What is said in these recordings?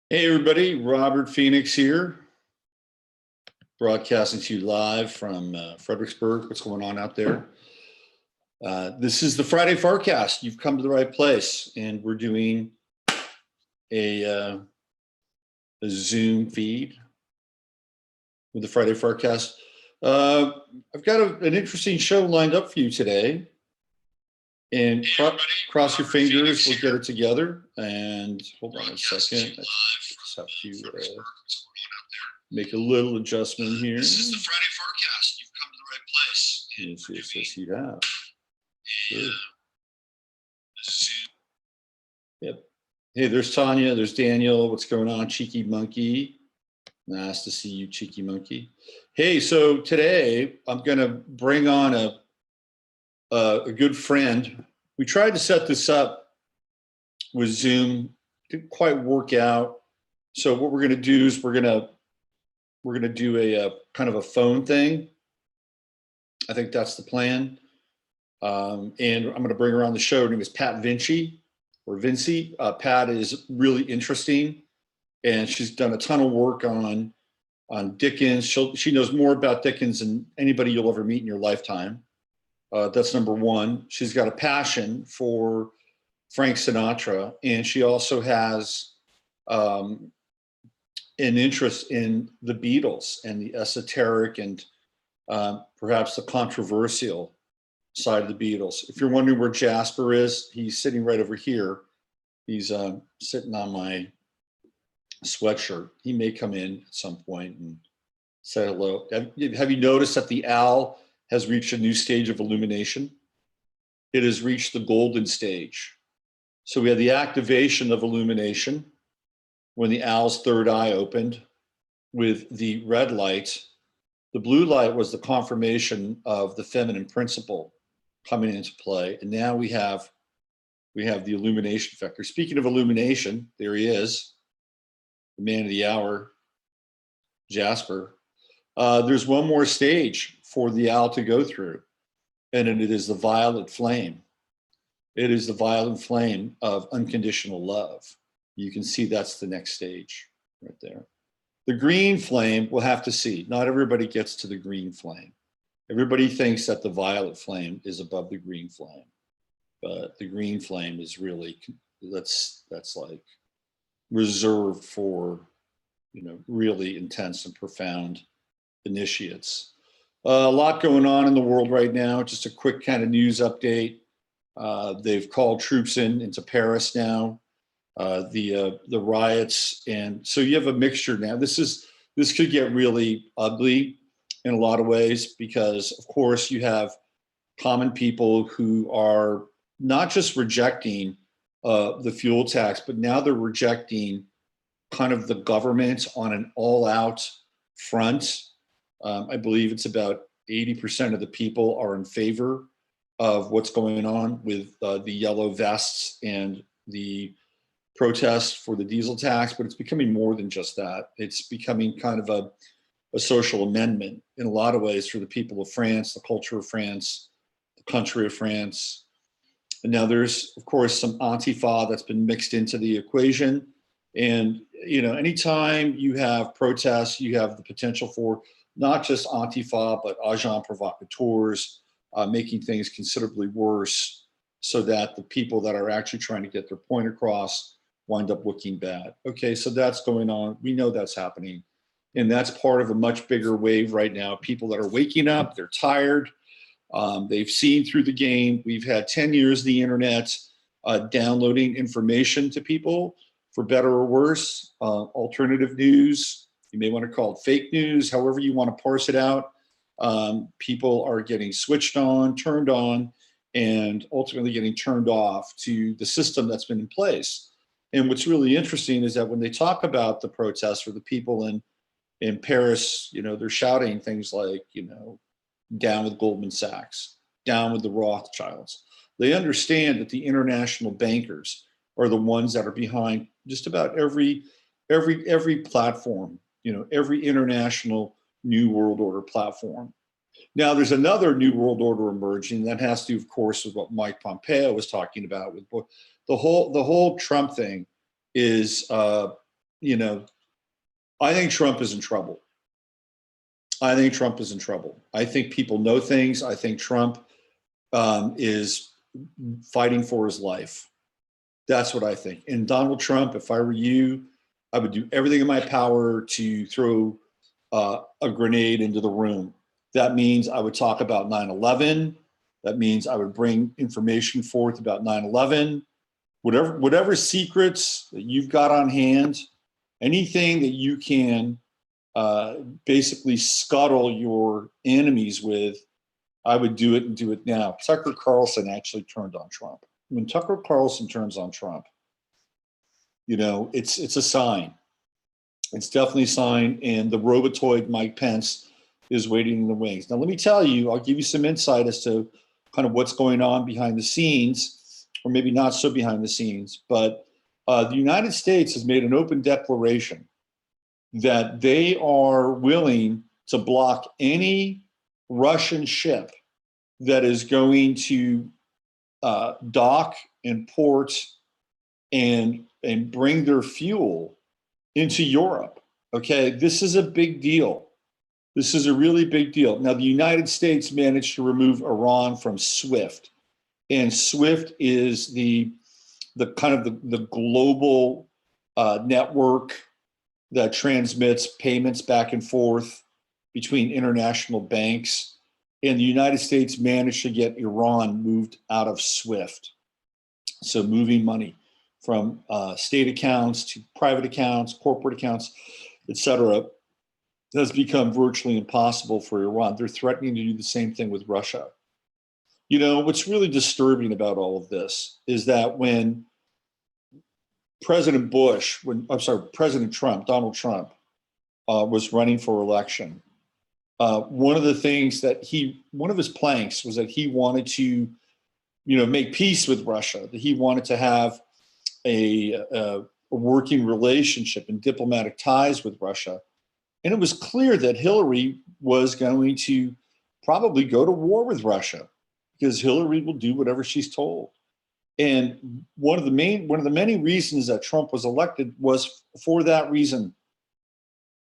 Hey everybody, Robert Phoenix here, broadcasting to you live from Fredericksburg. What's going on out there? This is the Friday FARcast. You've come to the right place, and we're doing a Zoom feed with the Friday FARcast. I've got an interesting show lined up for you today, and cross your fingers, we'll get it together. And hold on a second. I just have to make a little adjustment here. This is the Friday FARcast. You've come to the right place. Yes, you have. Sure. Yep. Hey, there's Tanya. There's Daniel. What's going on, Cheeky Monkey? Nice to see you, Cheeky Monkey. Hey, so today I'm going to bring on a good friend. We tried to set this up with Zoom. Didn't quite work out. So what we're going to do is we're going to do a kind of a phone thing. I think that's the plan. And I'm going to bring her on the show. Her name is Pat Vincey or Vinci. Pat is really interesting, and she's done a ton of work on Dickens. She knows more about Dickens than anybody you'll ever meet in your lifetime. That's number one. She's got a passion for Frank Sinatra, and she also has an interest in the Beatles and the esoteric and perhaps the controversial side of the Beatles. If you're wondering where Jasper is, he's sitting right over here. He's sitting on my sweatshirt. He may come in at some point and say hello. Have you noticed that the owl has reached a new stage of illumination? It has reached the golden stage. So we had the activation of illumination when the owl's third eye opened with the red light. The blue light was the confirmation of the feminine principle coming into play. And now we have the illumination factor. Speaking of illumination, there he is, the man of the hour, Jasper. There's one more stage for the owl to go through, and it is the violet flame. It is the violet flame of unconditional love. You can see that's the next stage right there. The green flame, we'll have to see. Not everybody gets to the green flame. Everybody thinks that the violet flame is above the green flame, but the green flame is really, that's like reserved for, really intense and profound initiates. A lot going on in the world right now. Just a quick kind of news update. They've called troops into Paris now. The riots, and so you have a mixture now. This could get really ugly in a lot of ways, because of course you have common people who are not just rejecting the fuel tax, but now they're rejecting kind of the government on an all-out front. I believe it's about 80% of the people are in favor of what's going on with the yellow vests and the protest for the diesel tax, but it's becoming more than just that. It's becoming kind of a social amendment in a lot of ways for the people of France, the culture of France, the country of France. And now there's, of course, some Antifa that's been mixed into the equation. And, anytime you have protests, you have the potential for not just Antifa, but agents provocateurs, making things considerably worse so that the people that are actually trying to get their point across wind up looking bad. Okay, so that's going on. We know that's happening. And that's part of a much bigger wave right now. People that are waking up, they're tired. They've seen through the game. We've had 10 years of the internet downloading information to people, for better or worse, alternative news. You may want to call it fake news, however you want to parse it out. People are getting switched on, turned on, and ultimately getting turned off to the system that's been in place. And what's really interesting is that when they talk about the protests or the people in Paris, they're shouting things like, down with Goldman Sachs, down with the Rothschilds. They understand that the international bankers are the ones that are behind just about every platform, every international New World Order platform. Now, there's another New World Order emerging that has to do, of course, with what Mike Pompeo was talking about. With the whole Trump thing is you know, I think Trump is in trouble. I think Trump is in trouble. I think people know things. I think Trump is fighting for his life. That's what I think. And Donald Trump, if I were you, I would do everything in my power to throw a grenade into the room. That means I would talk about 9/11. That means I would bring information forth about 9/11. Whatever secrets that you've got on hand, anything that you can basically scuttle your enemies with, I would do it and do it now. Tucker Carlson actually turned on Trump. When Tucker Carlson turns on Trump, you know, it's a sign. It's definitely a sign. And the robotoid Mike Pence is waiting in the wings. Now, let me tell you, I'll give you some insight as to kind of what's going on behind the scenes, or maybe not so behind the scenes. But the United States has made an open declaration that they are willing to block any Russian ship that is going to dock and port and bring their fuel into Europe. Okay, this is a big deal. This is a really big deal. Now, the United States managed to remove Iran from SWIFT, and SWIFT is the kind of the global network that transmits payments back and forth between international banks. And the United States managed to get Iran moved out of SWIFT. So moving money from state accounts to private accounts, corporate accounts, et cetera, has become virtually impossible for Iran. They're threatening to do the same thing with Russia. You know, what's really disturbing about all of this is that when President Trump, Donald Trump, was running for election, one of the things that one of his planks was that he wanted to, you know, make peace with Russia, that he wanted to have a working relationship and diplomatic ties with Russia. And it was clear that Hillary was going to probably go to war with Russia because Hillary will do whatever she's told. And one of the many reasons that Trump was elected was for that reason.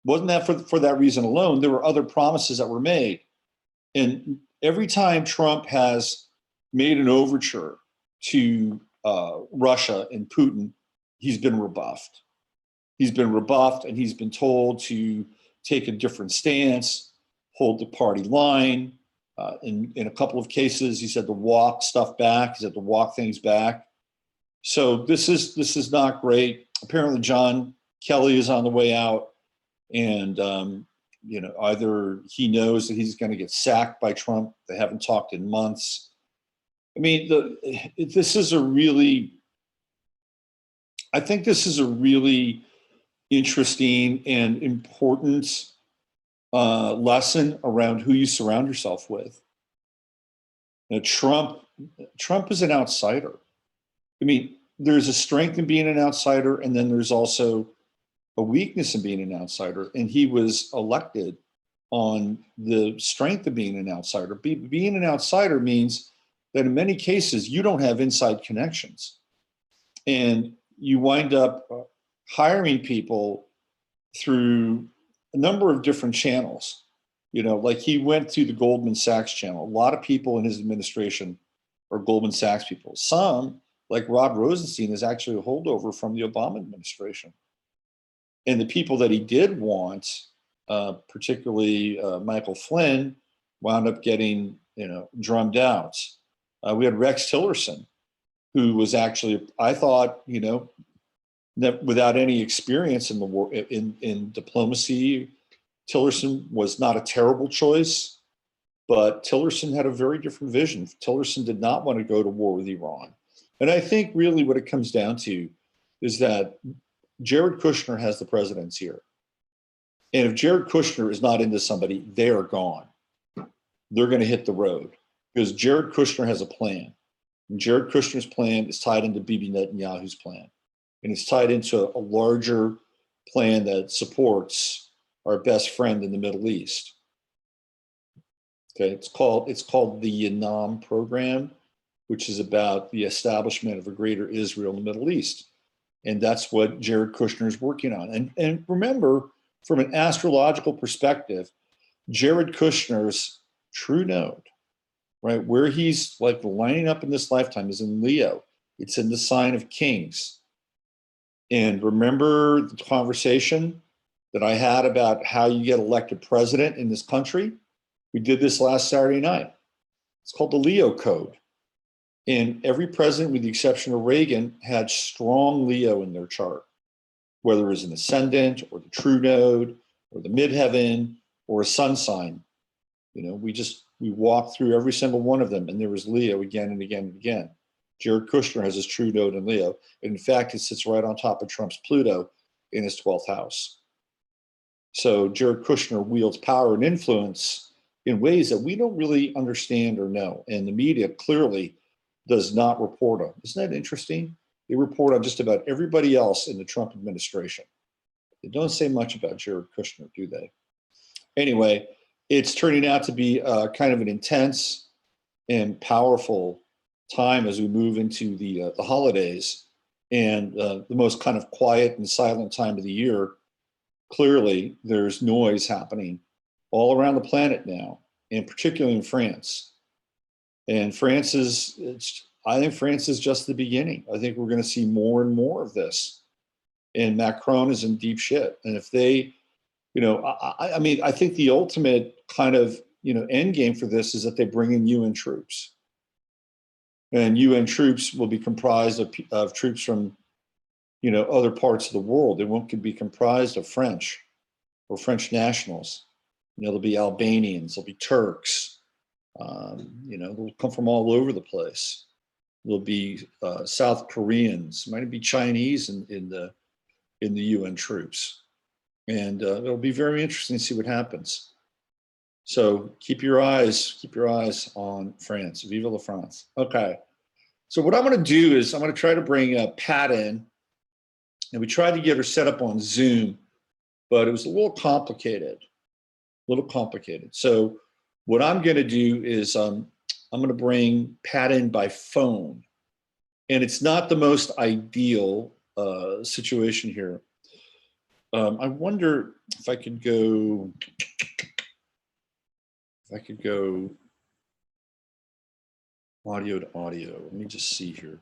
Wasn't that for that reason alone? There were other promises that were made. And every time Trump has made an overture to Russia and Putin, he's been rebuffed. He's been rebuffed, and he's been told to take a different stance, hold the party line. In a couple of cases, he said to walk stuff back. He said to walk things back. So this is not great. Apparently, John Kelly is on the way out, and you know, either he knows that he's going to get sacked by Trump. They haven't talked in months. I mean, this is a really, I think this is a really interesting and important lesson around who you surround yourself with. Now, Trump is an outsider. I mean, there's a strength in being an outsider, and then there's also a weakness in being an outsider. And he was elected on the strength of being an outsider. Being an outsider means that in many cases, you don't have inside connections. And you wind up hiring people through a number of different channels. You know, like he went through the Goldman Sachs channel. A lot of people in his administration are Goldman Sachs people. Some, like Rod Rosenstein, is actually a holdover from the Obama administration. And the people that he did want, particularly Michael Flynn, wound up getting, you know, drummed out. We had Rex Tillerson, who was actually, I thought, you know, without any experience in the war in diplomacy, Tillerson was not a terrible choice, but Tillerson had a very different vision. Tillerson did not want to go to war with Iran. And I think really what it comes down to is that Jared Kushner has the presidency here. And if Jared Kushner is not into somebody, they are gone. They're going to hit the road because Jared Kushner has a plan. And Jared Kushner's plan is tied into Bibi Netanyahu's plan. And it's tied into a larger plan that supports our best friend in the Middle East. Okay, it's called the Yanam program, which is about the establishment of a greater Israel in the Middle East. And that's what Jared Kushner is working on. And remember, from an astrological perspective, Jared Kushner's true node, right, where he's like lining up in this lifetime is in Leo. It's in the sign of Kings. And remember the conversation that I had about how you get elected president in this country? We did this last Saturday night. It's called the Leo Code. And every president, with the exception of Reagan, had strong Leo in their chart, whether it was an ascendant or the true node or the midheaven or a sun sign. You know, we walked through every single one of them, and there was Leo again and again and again. Jared Kushner has his true node in Leo. And in fact, it sits right on top of Trump's Pluto in his 12th house. So Jared Kushner wields power and influence in ways that we don't really understand or know. And the media clearly does not report on. Isn't that interesting? They report on just about everybody else in the Trump administration. They don't say much about Jared Kushner, do they? Anyway, it's turning out to be kind of an intense and powerful time as we move into the holidays, and the most kind of quiet and silent time of the year. Clearly, there's noise happening all around the planet now, and particularly in France. And I think France is just the beginning. I think we're going to see more and more of this. And Macron is in deep shit. And if they, I mean, I think the ultimate kind of, end game for this is that they bring in UN troops. And UN troops will be comprised of troops from, other parts of the world. They won't be comprised of French or French nationals. There'll be Albanians, there'll be Turks, they'll come from all over the place. There'll be South Koreans, might be Chinese in the UN troops. And it'll be very interesting to see what happens. So keep your eyes on France. Vive la France. Okay. So what I'm going to do is I'm going to try to bring Pat in. And we tried to get her set up on Zoom, but it was a little complicated. So what I'm going to do is I'm going to bring Pat in by phone. And it's not the most ideal situation here. I wonder if I could go audio to audio. Let me just see here.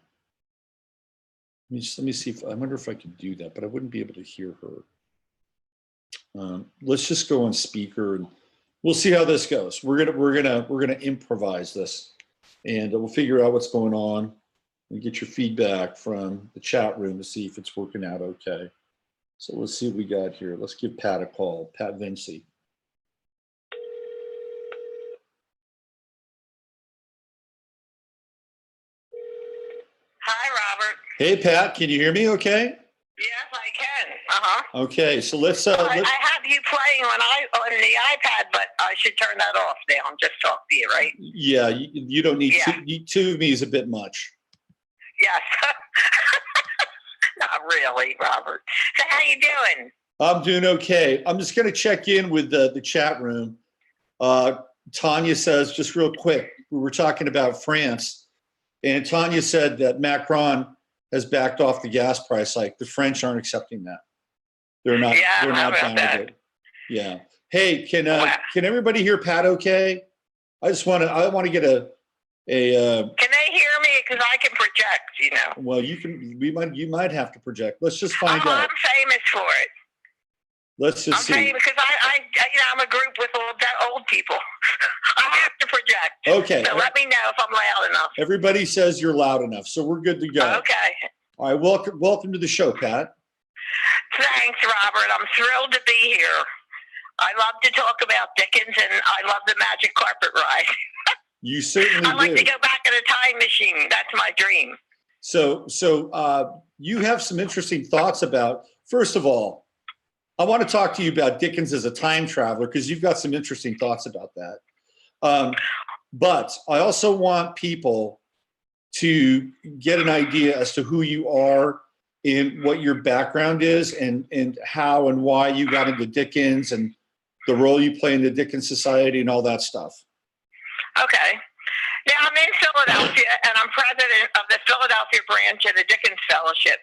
Let me see I wonder if I could do that, but I wouldn't be able to hear her. Let's just go on speaker and we'll see how this goes. We're gonna improvise this, and we'll figure out what's going on and get your feedback from the chat room to see if it's working out okay. So let's see what we got here. Let's give Pat a call, Pat Vincey. Hi, Robert. Hey, Pat, can you hear me okay? Yes, I can. Uh-huh. Okay, so let's... I have you playing on the iPad, but I should turn that off now and just talk to you, right? Yeah, you don't need two of me is a bit much. Yes. Not really, Robert. So how you doing? I'm doing okay. I'm just going to check in with the chat room. Tanya says, just real quick, we were talking about France, and Tanya said that Macron has backed off the gas price hike. The French aren't accepting that. They're not. Yeah, they're not down with it. Yeah. Hey, can everybody hear Pat? Okay. I want to get a. Can they hear me? Because I can project. Well, you might have to project. Let's just find out. I'm famous for it. Let's just see. I'm famous because I'm a group with old people. I have to project. Okay. So let me know if I'm loud enough. Everybody says you're loud enough, so we're good to go. Okay. All right. Welcome to the show, Pat. Thanks, Robert. I'm thrilled to be here. I love to talk about Dickens, and I love the magic carpet ride. You certainly do. I like to go back in a time machine. That's my dream. So you have some interesting thoughts about, first of all, I want to talk to you about Dickens as a time traveler, because you've got some interesting thoughts about that. But I also want people to get an idea as to who you are and what your background is, and how and why you got into Dickens and the role you play in the Dickens Society and all that stuff. Okay. Now, I'm in Philadelphia, and I'm president of the Philadelphia branch of the Dickens Fellowship.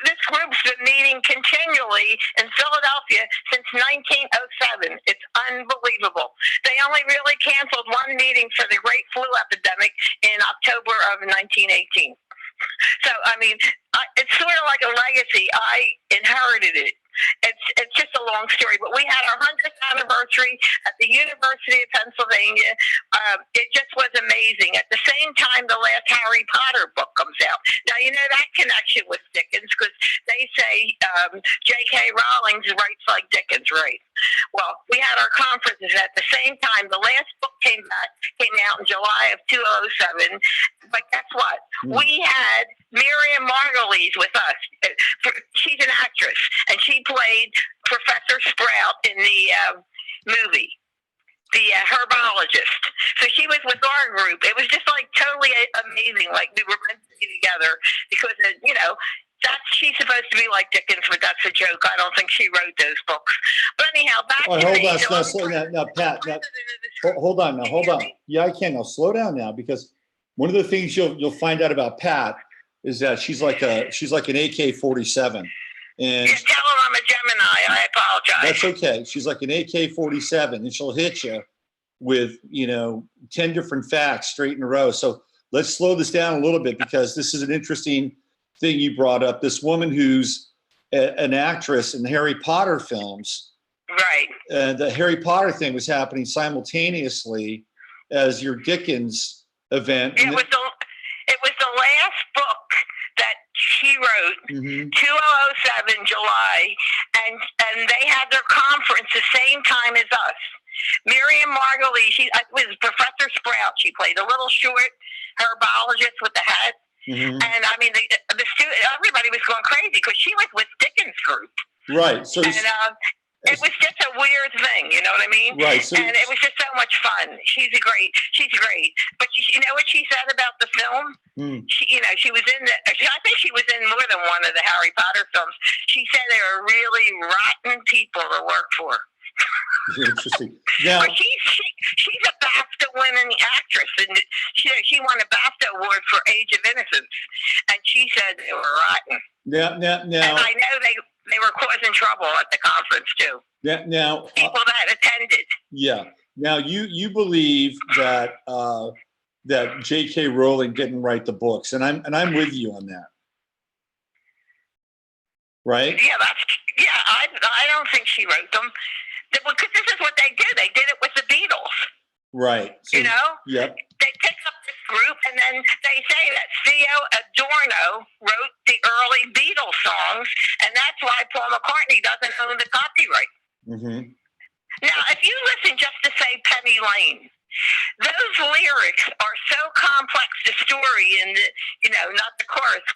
This group's been meeting continually in Philadelphia since 1907. It's unbelievable. They only really canceled one meeting for the Great Flu epidemic in October of 1918. So, I mean, it's sort of like a legacy. I inherited it. It's just a long story, but we had our 100th anniversary at the University of Pennsylvania. It just was amazing. At the same time, the last Harry Potter book comes out. Now, you know that connection with Dickens, because they say J.K. Rowling writes like Dickens, right? Well, we had our conferences at the same time. The last book came out in July of 2007. But guess what? We had Miriam Margolyes with us. She's an actress, and she played Professor Sprout in the movie, the herbologist. So she was with our group. It was just like totally amazing. Like we were meant to be together because, you know, she's supposed to be like Dickens, but that's a joke. I don't think she wrote those books. But anyhow, back to Pat. Hold on. Yeah, I can now. Slow down now, because one of the things you'll find out about Pat is that she's like an AK-47. And tell her I'm a Gemini. I apologize. That's okay. She's like an AK-47, and she'll hit you with 10 different facts straight in a row. So let's slow this down a little bit, because this is an interesting thing you brought up. This woman who's an actress in the Harry Potter films. Right. The Harry Potter thing was happening simultaneously as your Dickens event. It was the last book that she wrote, 2007 July, and they had their conference the same time as us. Miriam Margolyes, she was Professor Sprout. She played a little short herbologist with the hat. And I mean, everybody was going crazy because she was with Dickens' group. Right. So it was just a weird thing, you know what I mean? Right. So, and it was just so much fun. She's great. But you know what she said about the film? She was in I think she was in more than one of the Harry Potter films. She said they were really rotten people to work for. Interesting. Now, but she's a BAFTA-winning actress, and she won a BAFTA award for Age of Innocence, and she said they were rotten. Now, and I know they were causing trouble at the conference too. Now, people that attended. Yeah. Now, you believe that that J.K. Rowling didn't write the books, and I'm with you on that. Right? Yeah, I don't think she wrote them. Because this is what they did. They did it with the Beatles. Right. So, Yep. They pick up this group, and then they say that Theo Adorno wrote the early Beatles songs, and that's why Paul McCartney doesn't own the copyright. Now, if you listen just to say Penny Lane, those lyrics are so complex, the story, and not the chorus.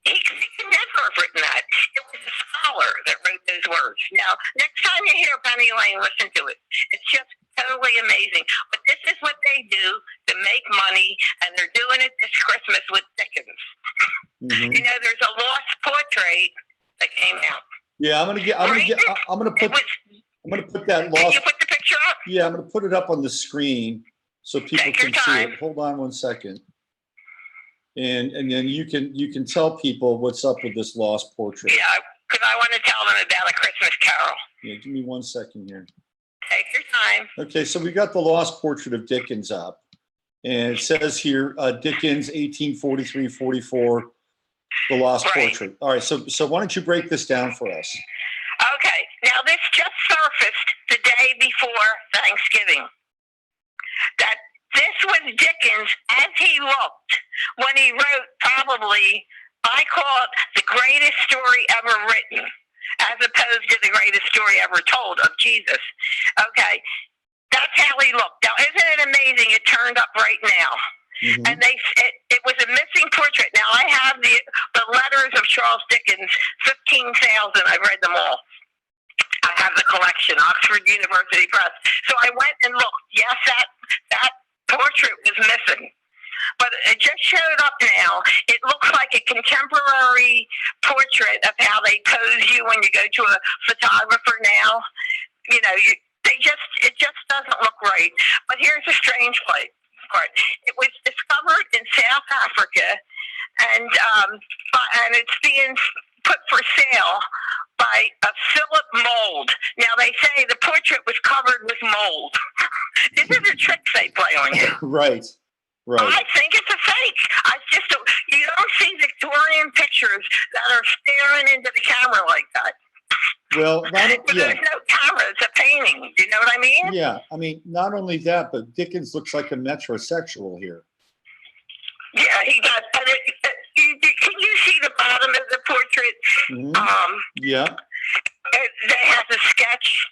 He could never have written that. It was a scholar that wrote those words. Now, next time you hear Penny Lane, listen to it. It's just totally amazing. But this is what they do to make money, and they're doing it this Christmas with Dickens. There's a lost portrait that came out. Yeah, I'm gonna put that lost. Can you put the picture up? Yeah, I'm gonna put it up on the screen so people can see it. Hold on one second. And then you can tell people what's up with this lost portrait. Yeah, because I want to tell them about A Christmas Carol. Yeah, give me 1 second here. Take your time. Okay, so we got the lost portrait of Dickens up, and it says here Dickens 1843-44, the lost portrait. All right, so why don't you break this down for us? Okay, now this just surfaced the day before Thanksgiving. That this was Dickens as he looked when he wrote probably, I call it the greatest story ever written, as opposed to the greatest story ever told of Jesus. Okay, that's how he looked. Now, isn't it amazing? It turned up right now. And it was a missing portrait. Now, I have the letters of Charles Dickens, 15,000. I've read them all. I have the collection, Oxford University Press. So I went and looked. Yes, that portrait was missing. But it just showed up now. It looks like a contemporary portrait of how they pose you when you go to a photographer now. It just doesn't look right. right. But here's the strange part. It was discovered in South Africa, and it's being put for sale by a Philip Mould. Now, they say the portrait was covered with mold. This is a trick they play on you. Right. I think it's a fake. You don't see Victorian pictures that are staring into the camera like that. Well, there's no camera. It's a painting. You know what I mean? Yeah. I mean, not only that, but Dickens looks like a metrosexual here. Yeah, he does. And can you see the bottom of the portrait? Mm-hmm. Yeah. It has a sketch.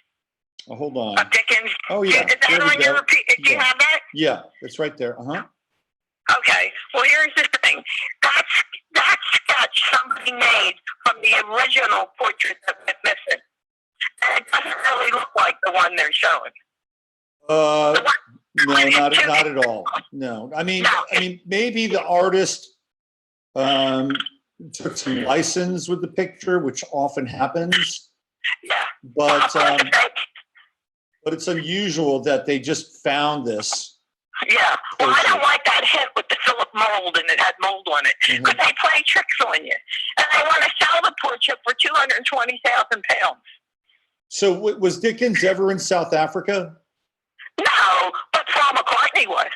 Oh, hold on. Of Dickens. Oh, yeah. Is that on your repeat? Do you have that? Yeah, it's right there. Okay. Well, here's the thing. That sketch somebody made from the original portrait that went missing. And it doesn't really look like the one they're showing. No, not at all. No. I mean, maybe the artist took some license with the picture, which often happens. Yeah. But it's unusual that they just found this. Yeah. Well, I don't like that hint with the Philip Mould, and it had mold on it, because they play tricks on you, and they want to sell the portrait for £220,000. So was Dickens ever in South Africa? No, but Paul McCartney was.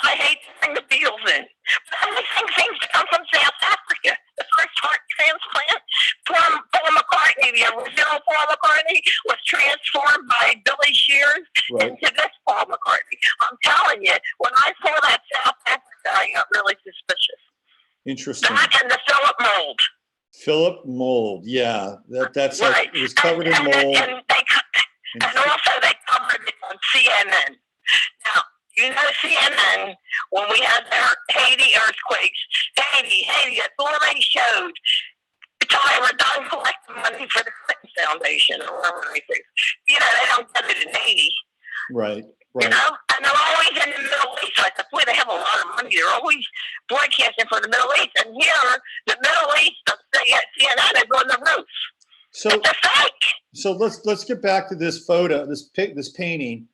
I hate to bring the Beatles in, but everything seems to come from South Africa. The first heart transplant from Paul McCartney, the original Paul McCartney, was transformed by Billy Shears into this Paul McCartney. I'm telling you, when I saw that South Africa, I got really suspicious. Interesting. That and the Philip Mould. Philip Mould, yeah. That's right. It was covered in mold. And also they covered it on CNN. Now, you know CNN, when we had the Haiti earthquakes, Haiti, that's all they showed. Until they were done collecting money for the Clinton Foundation or whatever they do. You know, they don't get it in Haiti. Right. You know, and they're always in the Middle East. I said, boy, they have a lot of money. They're always broadcasting for the Middle East. And here, the Middle East, CNN is on the roof. So, it's a fake. So let's get back to this photo, this painting.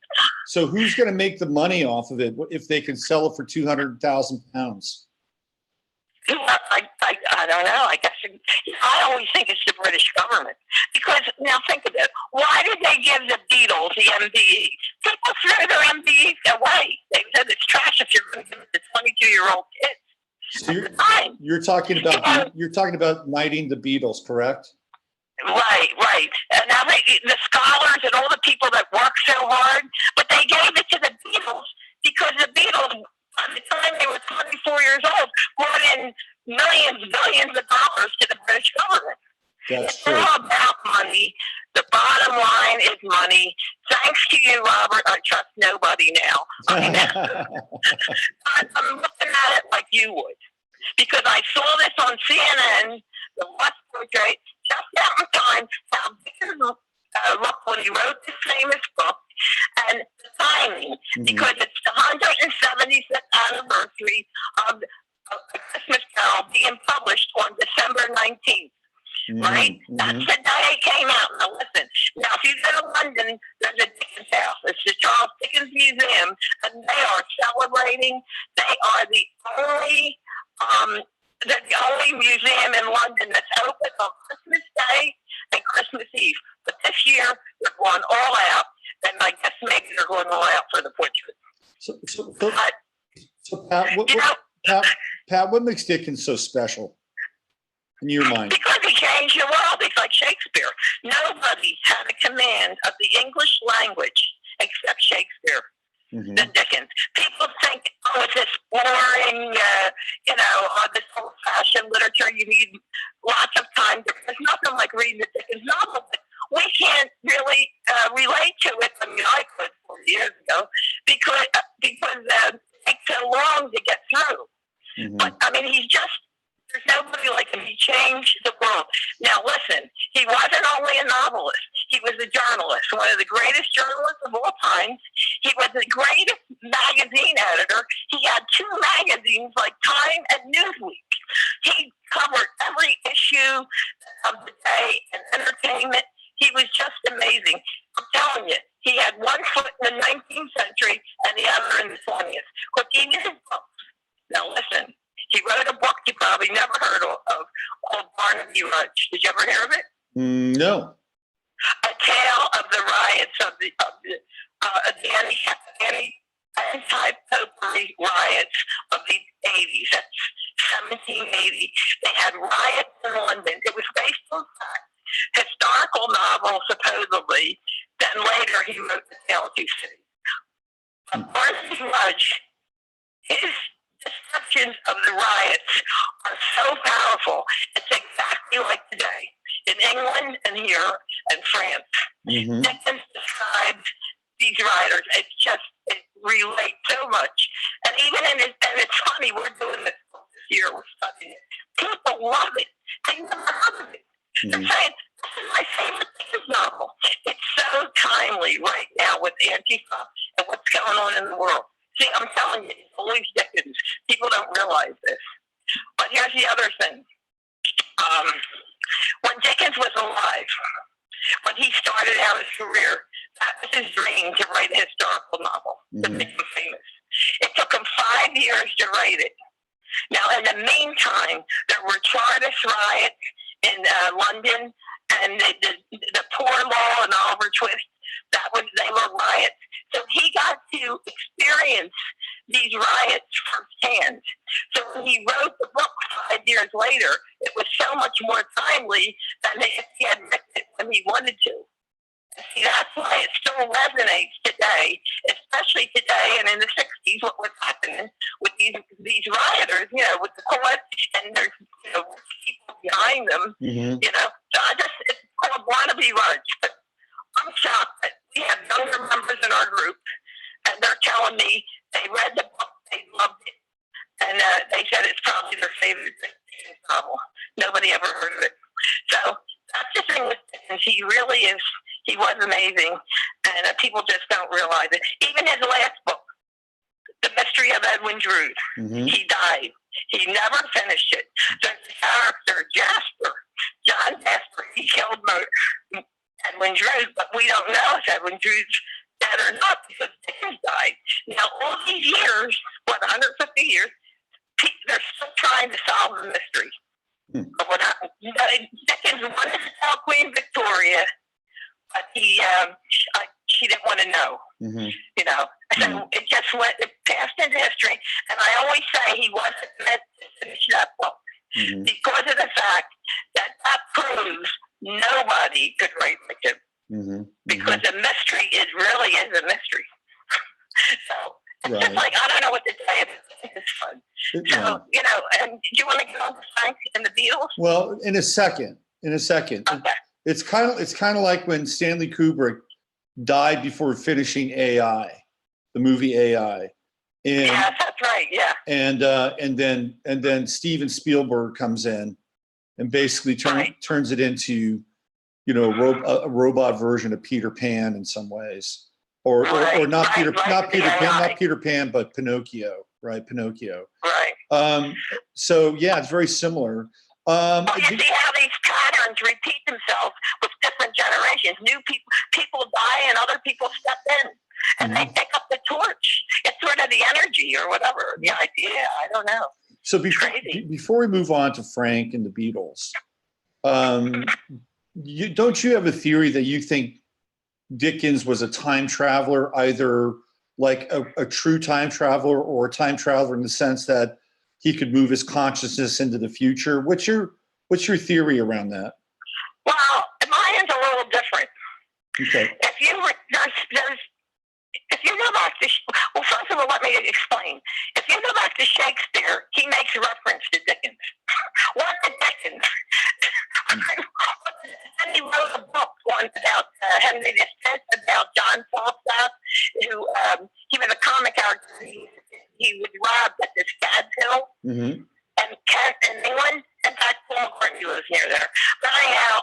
So who's going to make the money off of it if they can sell it for £200,000? I don't know. I guess I always think it's the British government, because now think of it. Why did they give the Beatles the MBE? People threw their MBEs away. They said it's trash if you're going to give it to 22-year-old kids. So you're talking about knighting the Beatles, correct? Right. And now the scholars and all the people that work so hard, but they gave it to the Beatles because the Beatles, by the time they were 24 years old, brought in billions of dollars to the British government. That's true. It's all about money. The bottom line is money. Thanks to you, Robert, I trust nobody now. I'm looking at it like you would, because I saw this on CNN, the last portrait, just out in time, how Dickens looked when he wrote this famous book, and the timing, because it's the 176th anniversary of A Christmas Carol being published on December 19th. Right? That's the day it came out. Now listen, now if you go to London, there's a Dickens house. It's the Charles Dickens Museum, and they are celebrating. They are the only museum in London that's open on Christmas Day and Christmas Eve. But this year, they're going all out, and I guess maybe they're going all out for the portrait. So Pat, what makes Dickens so special in your mind? Because he changed the world. He's like Shakespeare. Nobody had a command of the English language except Shakespeare. The Dickens. People think, it's this boring, this old-fashioned literature. You need lots of time. There's nothing like reading the Dickens novel. But we can't really relate to it. I mean, I could 40 years ago because it takes so long to get through. But I mean, there's nobody like him. He changed the world. Now, listen, he wasn't only a novelist. He was a journalist, one of the greatest journalists of all time. He was the greatest magazine editor. He had 2 magazines like Time and Newsweek. He covered every issue of the day and entertainment. He was just amazing. I'm telling you, he had one foot in the Barnaby Rudge. Did you ever hear of it? No. A tale of the riots of the anti-popery riots of the 80s. That's 1780. They had riots in London. It was based on fact. Historical novel, supposedly. Then later he wrote The Tale of Two Cities. Barnaby Rudge, his descriptions of the riots are so powerful. It's exactly like today in England and here and France. Mm-hmm. Dickens describes these writers. It relates so much. And even in it, and it's funny, we're doing this year, we're studying it. People love it. They never heard of it. They're saying, this is my favorite Dickens novel. It's so timely right now with Antifa and what's going on in the world. See, I'm telling you, it's always Dickens. People don't realize this. But here's the other thing. When Dickens was alive, when he started out his career, that was his dream, to write a historical novel, to make him famous. It took him 5 years to write it. Now, in the meantime, there were Chartist riots in London, and the Poor Law and Oliver Twist. They were riots. So he got to experience these riots firsthand. So when he wrote the book 5 years later, it was so much more timely than if he had written it when he wanted to. See, that's why it still resonates today, especially today and in the 60s, what was happening with these rioters, with the court, and there's people behind them, So it's called Barnaby Rudge. But I'm shocked that we have younger members in our group, and they're telling me they read the book, they loved it, and they said it's probably their favorite Dickens novel. Nobody ever heard of it. So that's the thing with Dickens. He was amazing, and people just don't realize it. Even his last book, The Mystery of Edwin Drood, he died. He never finished it. The character, John Jasper, he killed Edwin Drood, but we don't know if Edwin Drood's dead or not because Dickens died. Now, all these years, 150 years, they're still trying to solve the mystery of what happened. Dickens wanted to tell Queen Victoria, but she didn't want to know. So it just it passed into history. And I always say he wasn't meant to finish that book because of the fact that proves nobody could write like him. Because the mystery really is a mystery. So it's just like, I don't know what to say. It's fun. So, and do you want to get on to Frank and the Beatles? Well, in a second. Okay. It's kind of like when Stanley Kubrick died before finishing AI, the movie AI. And, yeah, that's right. Yeah. And then Steven Spielberg comes in and basically turns it into, a robot version of Peter Pan in some ways, or not Peter Pan, but Pinocchio, right? Pinocchio. Right. So yeah, it's very similar. You see how these patterns repeat themselves with different generations. New people die and other people step in and they pick up the torch. It's sort of the energy or whatever, the idea. I don't know. So before we move on to Frank and the Beatles, don't you have a theory that you think Dickens was a time traveler, either like a true time traveler or a time traveler in the sense that he could move his consciousness into the future? What's your theory around that? Well, mine's a little different. Okay. If you go back to, first of all, let me explain. If you go back to Shakespeare, he makes reference to Dickens. What did Dickens? And he wrote a book once about Henry V, about John Falstaff, who he was a comic character. He was robbed at this Cad's Hill and Kent in England. In fact, Paul McCartney lives near there. But anyhow,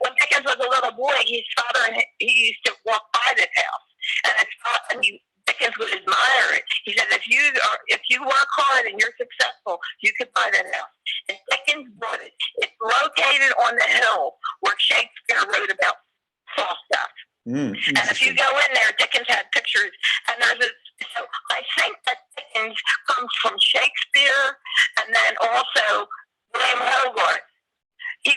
when Dickens was a little boy, his father he used to walk by this house, and Dickens would admire it. He said, if you work hard and you're successful, you can buy that house. And Dickens bought it. It's located on the hill where Shakespeare wrote about Falstaff. And if you go in there, Dickens had pictures, and so I think that Dickens comes from Shakespeare, and then also William Hogarth. He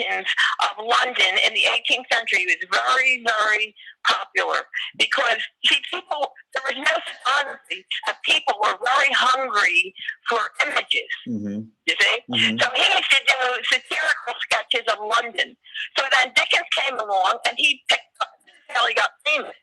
regions of London in the 18th century was very, very popular because, see, there was no photography, and people were very hungry for images, you see? So he used to do satirical sketches of London. So then Dickens came along, and he picked up until he got famous.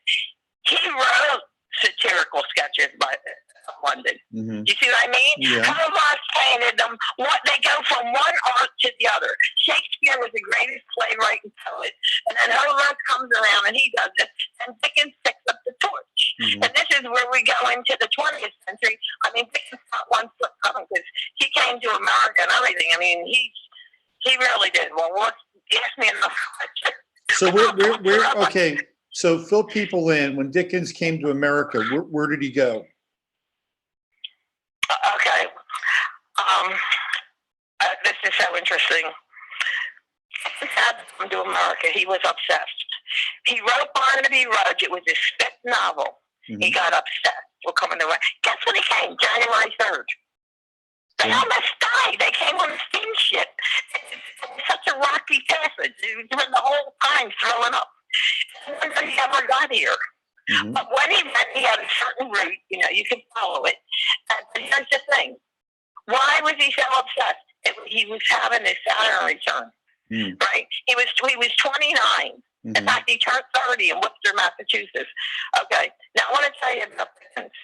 He wrote satirical sketches of London. You see what I mean? Yeah. Hogarth painted them. They go from one art to the other. Shakespeare was the greatest playwright and poet, and then Hogarth comes around and he does it, and Dickens picks up the torch. And this is where we go into the 20th century. I mean, Dickens got one foot coming because he came to America and everything. I mean, he really did. Well, ask me another question. So we're okay. So fill people in. When Dickens came to America, where did he go? Okay. This is so interesting. Dickens had to come to America. He was obsessed. He wrote Barnaby Rudge. It was his fifth novel. He got obsessed with coming to America. Guess when he came? January 3rd. They almost died. They came on a steamship. It was such a rocky passage. He was the whole time throwing up. Nobody ever got here. But when he went, he had a certain route. You can follow it. And here's the thing. Why was he so obsessed? He was having his Saturn return, right? He was 29. In fact, he turned 30 in Worcester, Massachusetts. Okay. Now, I want to tell you about Dickens.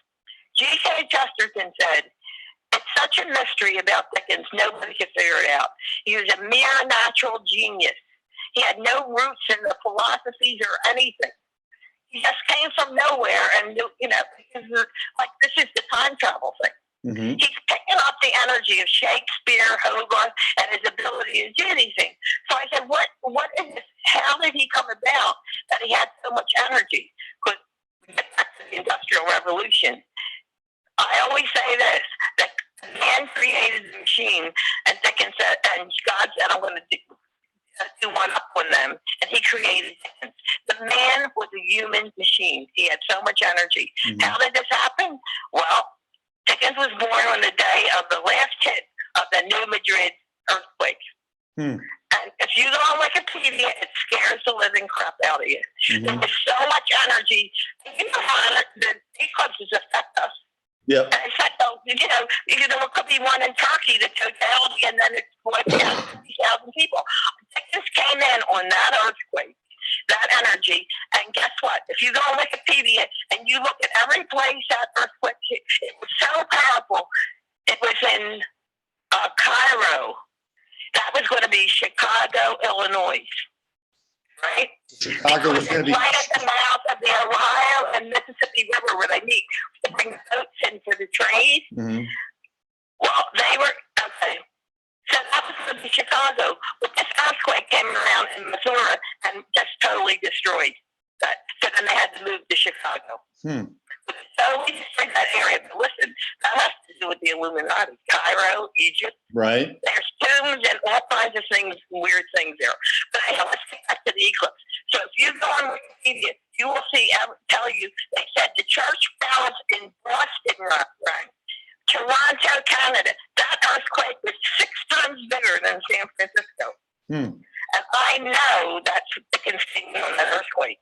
G.K. Chesterton said, it's such a mystery about Dickens, nobody could figure it out. He was a mere natural genius. He had no roots in the philosophies or anything. He just came from nowhere, and because this is the time travel thing. He's picking up the energy of Shakespeare, Hogarth, and his ability to do these things. So I said, what is this? How did he come about that he had so much energy? Because we get back to the Industrial Revolution. I always say this, that man created the machine, and Dickens said, and God said, I'm going to do one up on them, and he created Dickens. The man was a human machine. He had so much energy. How did this happen? Well, Dickens was born on the day of the last hit of the New Madrid earthquake. And if you go on Wikipedia, it scares the living crap out of you. There was so much energy. You know how the eclipses affect us. Yeah. And in fact, there could be one in Turkey that took out, and then it wiped out 50,000 people. Dickens came in on that earthquake, that energy, and guess what? If you go on Wikipedia and you look at every place that earthquake hit, it was so powerful. It was in Cairo. That was going to be Chicago, Illinois. Right? Chicago was going to be right at the mouth of the Ohio and Mississippi River where they meet to bring boats in for the trade. Well, they were, okay. So that was going to be Chicago. But this earthquake came around in Missouri and just totally destroyed that. So then they had to move to Chicago. So we destroyed that area. But listen, that has to do with the Illuminati. Cairo, Egypt. right. There's tombs and all kinds of things, weird things there. But anyway, let's get back to the eclipse. So if you go on Wikipedia, you will see, tell you, they said the church bells in Boston rang. Toronto, Canada, that earthquake was 6 times bigger than San Francisco. And I know that's Dickens came on that earthquake.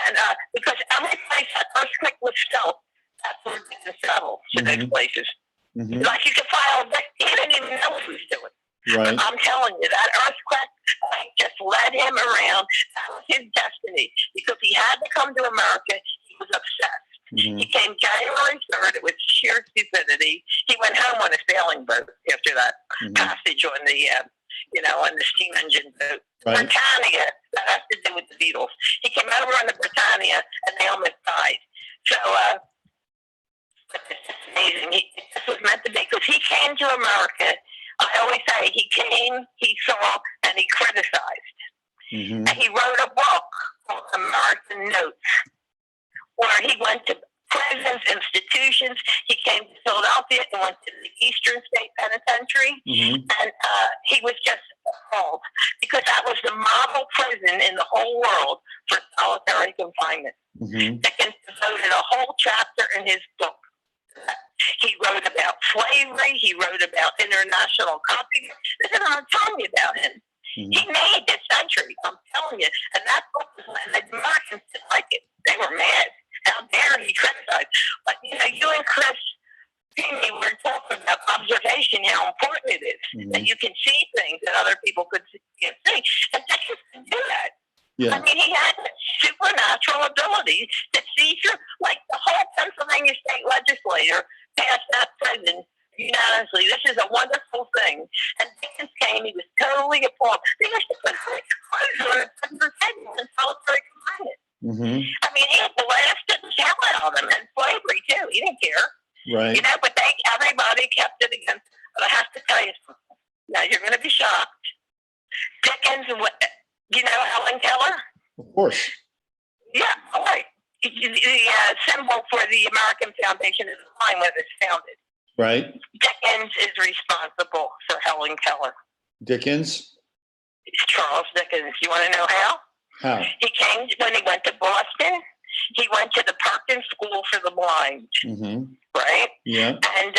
And because every place that earthquake was felt, that's where Dickens traveled to those places. Like you could file, he didn't even know what he was doing. Right. I'm telling you, that earthquake just led him around. That was his destiny because he had to come to America. He was obsessed. He came January 3rd. It was sheer stupidity. He went home on a sailing boat after that passage on the, on the steam engine boat. Right. Britannia, that has to do with the Beatles. He came over on the Britannia, and they almost died. So, but this is amazing. This was meant to be because he came to America. I always say he came, he saw, and he criticized. And he wrote a book called American Notes, where he went to prisons, institutions. He came to Philadelphia and went to the Eastern State Penitentiary. And he was just appalled because that was the model prison in the whole world for solitary confinement. Dickens devoted a whole chapter in his book. He wrote about slavery. He wrote about international copyright. This is what I'm telling you about him. Mhm. He made this century, I'm telling you. And that book was, and the Americans didn't like it. They were mad. How dare he criticize? But, you and Chris Pini were talking about observation, how important it is. Mhm. That you can see things that other people can't see. And Dickens can do that. Yeah. I mean, he had that supernatural ability to see through, like the whole Pennsylvania state legislature passed that president unanimously. This is a wonderful thing. And Dickens came, he was totally appalled. They used to put clothes on the president's head in solitary confinement. Mm-hmm. I mean, he blasted the hell out of them, and slavery too. He didn't care. Right. But everybody kept it against. But I have to tell you something. Now, you're going to be shocked. Dickens, Helen Keller? Of course. Yeah, all right. The symbol for the American Foundation is a line when it was founded. Right. Dickens is responsible for Helen Keller. Dickens? It's Charles Dickens. You want to know how? How? He came when he went to Boston. He went to the Perkins School for the Blind. Mm-hmm. Right? Yeah. And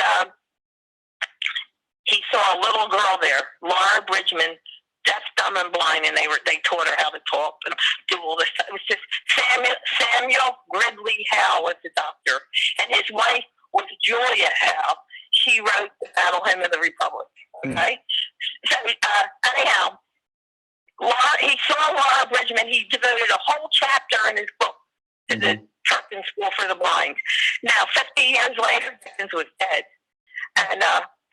he saw a little girl there, Laura Bridgman, deaf, dumb, and blind, and they taught her how to talk and do all this. It was just Samuel Gridley Howe was the doctor, and his wife was Julia Howe. She wrote the Battle Hymn of the Republic. Okay, so anyhow, he saw Laura Bridgman. He devoted a whole chapter in his book to the Perkins School for the Blind. Now, 50 years later, Dickens was dead, and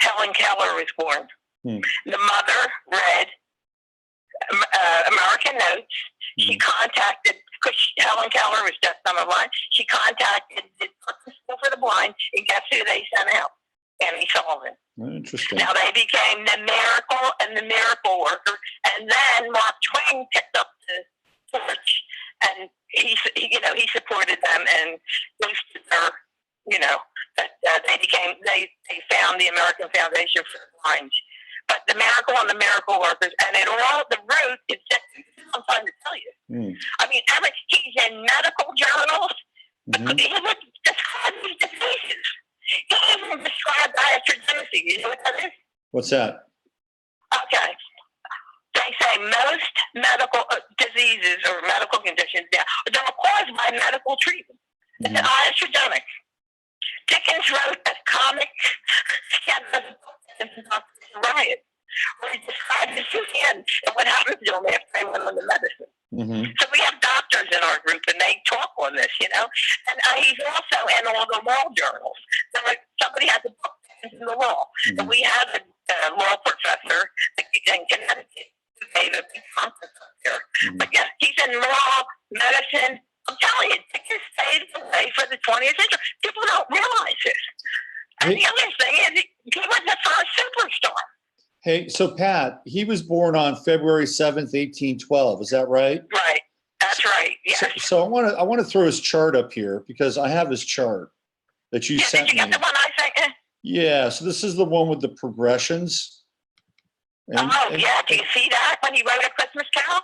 Helen Keller was born. The mother read American Notes. She contacted, because Helen Keller was deaf, dumb, and blind. She contacted the Perkins School for the Blind, and guess who they sent out? Annie Sullivan. Interesting. Now they became the Miracle and the Miracle Worker, and then Mark Twain picked up the torch, and he supported them and boosted their, they found the American Foundation for the Blind. But the Miracle and the Miracle Workers, and it all, the root is just, I'm trying to tell you. I mean, he's in medical journals. He would describe these diseases. He even described diatrogenesis. You know what that is? What's that? Okay. They say most medical diseases or medical conditions they're caused by medical treatment. It's iatrogenic. Dickens wrote a comic, Riot, where he described his hand and what happened to them after they went on the medicine. So we have doctors in our group, and they talk on this, And he's also in all the law journals. So somebody had to book into the law. And we had a law professor in Connecticut who gave a big conference up there. But yeah, he's in law, medicine. I'm telling you, Dickens paved the way for the 20th century. People don't realize this. And the other thing is, he was the first superstar. Hey, so Pat, he was born on February 7th, 1812. Is that right? Right. That's right. Yes. So I want to throw his chart up here because I have his chart that you sent Did you me. get the one I sent you? Yeah. So this is the one with the progressions. Yeah. Do you see that when he wrote A Christmas Carol?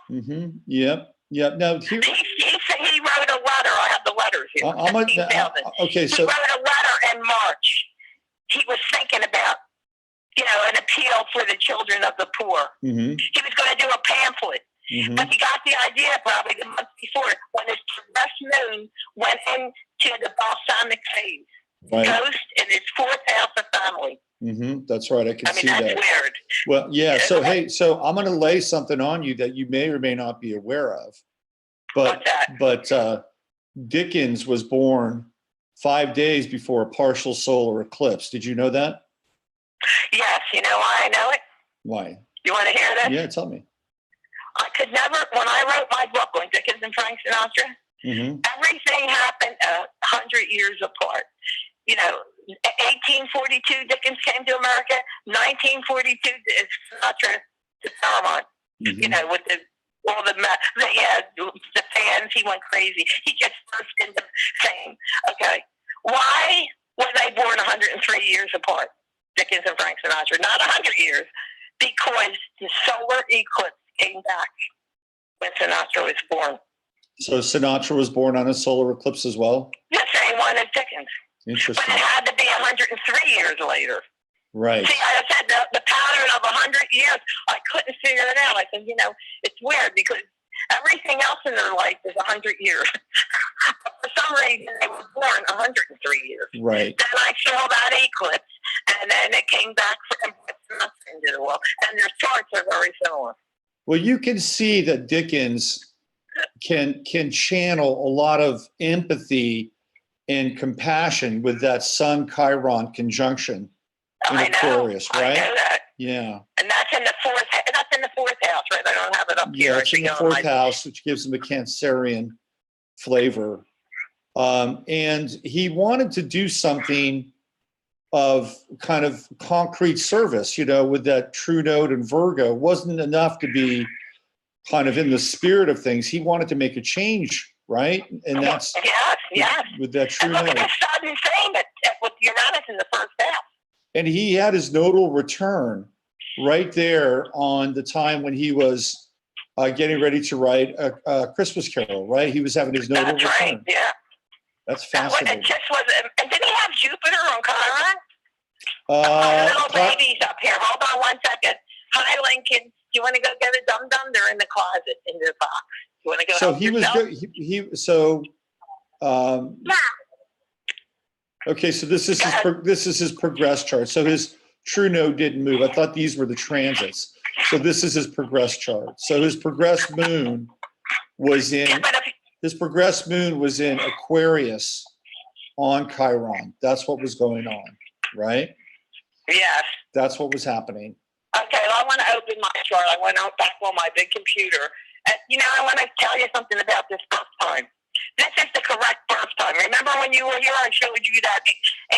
Yep. Yep. Now here. He wrote a letter. I have the letters here. Okay. He wrote a letter in March. He was thinking about, an appeal for the children of the poor. He was going to do a pamphlet. But he got the idea probably the month before when his progressed moon went into the balsamic phase. Right. Ghost in his fourth house of family. That's right. I can see that's that. Weird. Well, yeah. So, hey, I'm going to lay something on you that you may or may not be aware of. What's that? But Dickens was born 5 days before a partial solar eclipse. Did you know that? Yes. You know why I know it? Why? You want to hear this? Yeah, tell me. I could never, when I wrote my book on Dickens and Frank Sinatra, everything happened 100 years apart. 1842, Dickens came to America. 1942, Sinatra to Paramount. With the fans, he went crazy. He just burst into fame. Okay, why were they born 103 years apart? Dickens and Frank Sinatra, not 100 years, because the solar eclipse came back when Sinatra was born. So Sinatra was born on a solar eclipse as well? The same one as Dickens. Interesting. But it had to be 103 years later. Right. See, I said the pattern of 100 years. I couldn't figure it out. I said, it's weird because everything else in their life is 100 years. But for some reason, they were born 103 years. Right. Then I saw that eclipse, and then it came back and put nothing into the world. And their charts are very similar. Well, you can see that Dickens can channel a lot of empathy and compassion with that Sun Chiron conjunction in Aquarius, right? I know that. Yeah. And that's in the fourth. That's in the fourth house, right? I don't have it up here. Yeah, it's in the fourth house, which gives him a Cancerian flavor. And he wanted to do something of kind of concrete service, with that true note in Virgo. It wasn't enough to be kind of in the spirit of things. He wanted to make a change, right? And that's yes. With that true and look note. at the sudden thing that with Uranus in the first house. And he had his nodal return right there on the time when he was getting ready to write a Christmas Carol, right? He was having his nodal return. Right, yeah. That's fascinating. It just was, and did he have Jupiter on Chiron? Little babies up here. Hold on one second. Hi, Lincoln. Do you want to go get a dum-dum? They're in the closet in the box. You want to go? So he yourself? was good. Okay, so this is his progress chart. So his true node didn't move. I thought these were the transits. So this is his progress chart. So his progress moon was in Aquarius on Chiron. That's what was going on, right? Yes. That's what was happening. Okay, well, I want to open my chart. I went out back on my big computer. And, I want to tell you something about this birth time. This is the correct birth time. Remember when you were here, I showed you that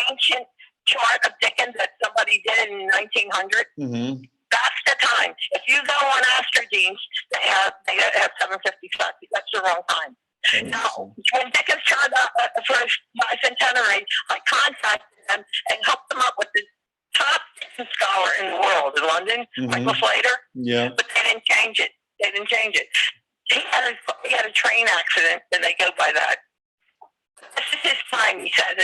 ancient chart of Dickens that somebody did in 1900? Mm-hmm. That's the time. If you go on Astrology, they have 755. That's the wrong time. Now, when Dickens turned up for his bicentenary, I contacted them and hooked them up with the top Dickens scholar in the world in London, Michael Slater. Yeah. But they didn't change it. He had a train accident, and they go by that. This is his time. He said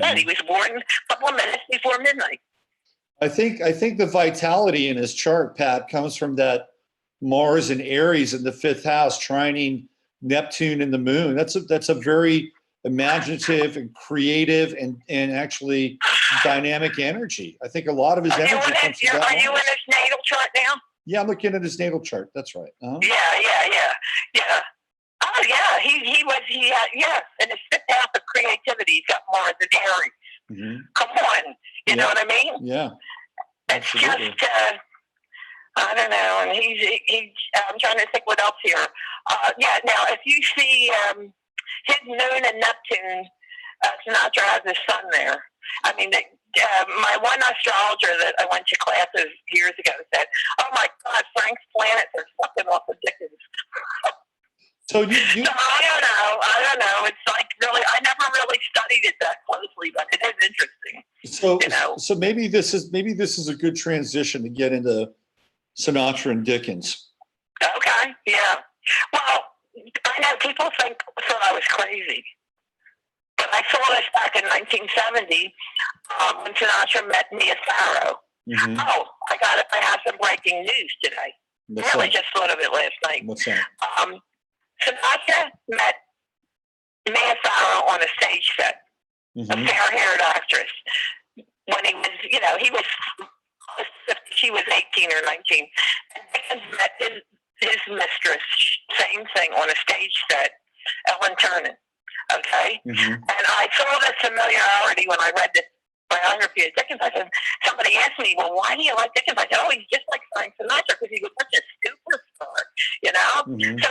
that he was born a couple of minutes before midnight. I think the vitality in his chart, Pat, comes from that Mars and Aries in the fifth house trining Neptune and the moon. That's a very imaginative and creative and actually dynamic energy. I think a lot of his energy comes from that. Are you in his natal chart now? Yeah, I'm looking at his natal chart. That's right. Uh-huh. Yeah. Oh, yeah. He had in his fifth house of creativity, he's got Mars and Aries. Mm-hmm. Come on, you know what I mean? Yeah, absolutely. It's just, I don't know. And I'm trying to think what else here. Now if you see his moon and Neptune, Sinatra has his sun there. I mean, my one astrologer that I went to classes years ago said, "Oh my God, Frank's planets are sucking off of Dickens." So I don't know. It's like really, I never really studied it that closely, but it is interesting. So maybe this is a good transition to get into Sinatra and Dickens. Okay. Yeah. Well, I know people thought I was crazy, but I saw this back in 1970 when Sinatra met Mia Farrow. Mm-hmm. Oh, I have some breaking news today. Just thought of it last night. What's that? Sinatra met Mia Farrow on a stage set, a fair-haired actress. When he was, she was 18 or 19. And Dickens met his mistress, same thing, on a stage set, Ellen Ternan. Okay? Mm-hmm. And I saw this familiarity when I read this biography of Dickens. I said, somebody asked me, well, why do you like Dickens? I said, oh, he's just like Frank Sinatra because he was such a superstar, Mm-hmm. So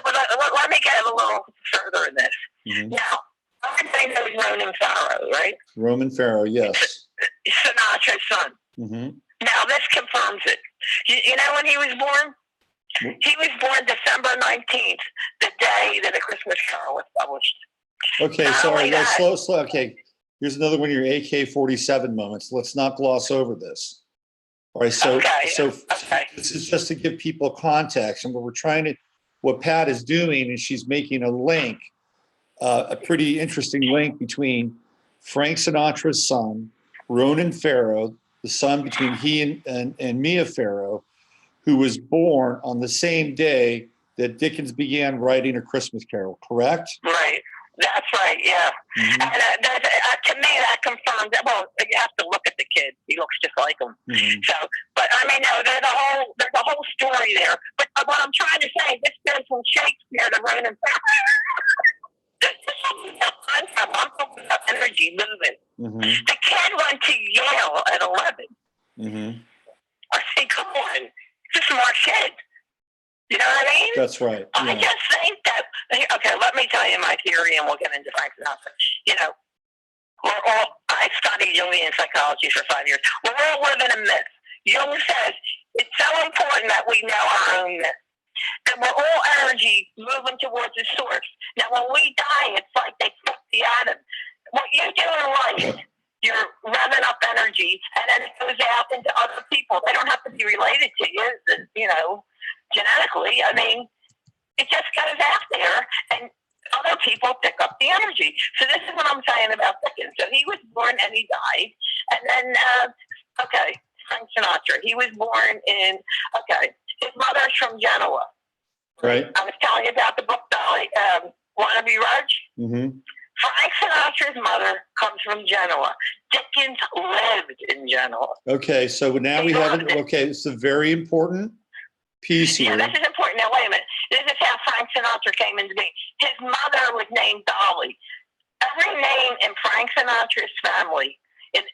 let me get a little further in this. Mm-hmm. Now, everybody knows Roman Farrow, right? Roman Farrow, yes. Sinatra's son. Mm-hmm. Now, this confirms it. You know when he was born? He was born December 19th, the day that A Christmas Carol was published. Okay, sorry, slow. Okay, here's another one of your AK-47 moments. Let's not gloss over this. All right, so this is just to give people context, and what Pat is doing is she's making a link, a pretty interesting link between Frank Sinatra's son, Ronan Farrow, the son between he and Mia Farrow, who was born on the same day that Dickens began writing A Christmas Carol, correct? Right. That's right. Yeah. Mhm. And to me, that confirms that. Well, you have to look at the kid. He looks just like him. Mhm. So, but I mean, no, there's a whole story there. But what I'm trying to say, this goes from Shakespeare to Ronan. I'm talking about energy moving. Mhm. The kid went to Yale at 11. Mhm. I say, come on, it's a smart kid. You know what I mean? That's right. I Yeah. just think that, okay, let me tell you my theory and we'll get into Frank Sinatra. You know, I studied Jungian psychology for 5 years. We're all living a myth. Jung says it's so important that we know our own myth. And we're all energy moving towards the source. Now, when we die, it's like they flip the atom. What you do in life, you're revving up energy, and then it goes out into other people. They don't have to be related to you, genetically. I mean, it just goes out there, and other people pick up the energy. So this is what I'm saying about Dickens. So he was born and he died. And then, Frank Sinatra. He was born in, his mother's from Genoa. Right. I was telling you about the book, Dolly, Wanna Be Rudge? Mhm. Frank Sinatra's mother comes from Genoa. Dickens lived in Genoa. Okay, so now we have it. Okay, it's a very important piece Yeah, here. this is important. Now, wait a minute. This is how Frank Sinatra came into being. His mother was named Dolly. Every name in Frank Sinatra's family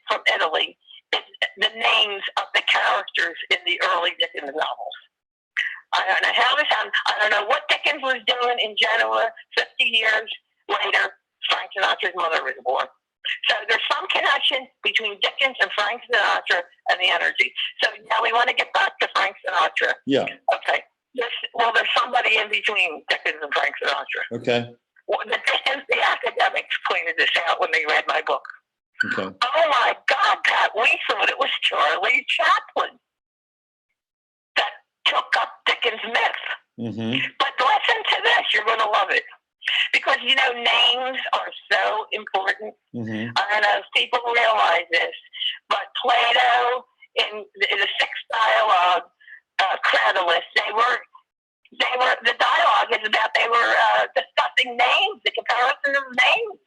from Italy is the names of the characters in the early Dickens novels. I don't know how this happened. I don't know what Dickens was doing in Genoa 50 years later. Frank Sinatra's mother was born. So there's some connection between Dickens and Frank Sinatra and the energy. So now we want to get back to Frank Sinatra. Yeah. Okay. There's somebody in between Dickens and Frank Sinatra. Okay. Well, the academics pointed this out when they read my book. Okay. Oh my God, Pat, we thought it was Charlie Chaplin that took up Dickens' myth. Mm-hmm. But listen to this, you're going to love it. Because, names are so important. Mm-hmm. I don't know if people realize this, but Plato, in the sixth dialogue, Cratylus, the dialogue is about they were discussing names, the comparison of names.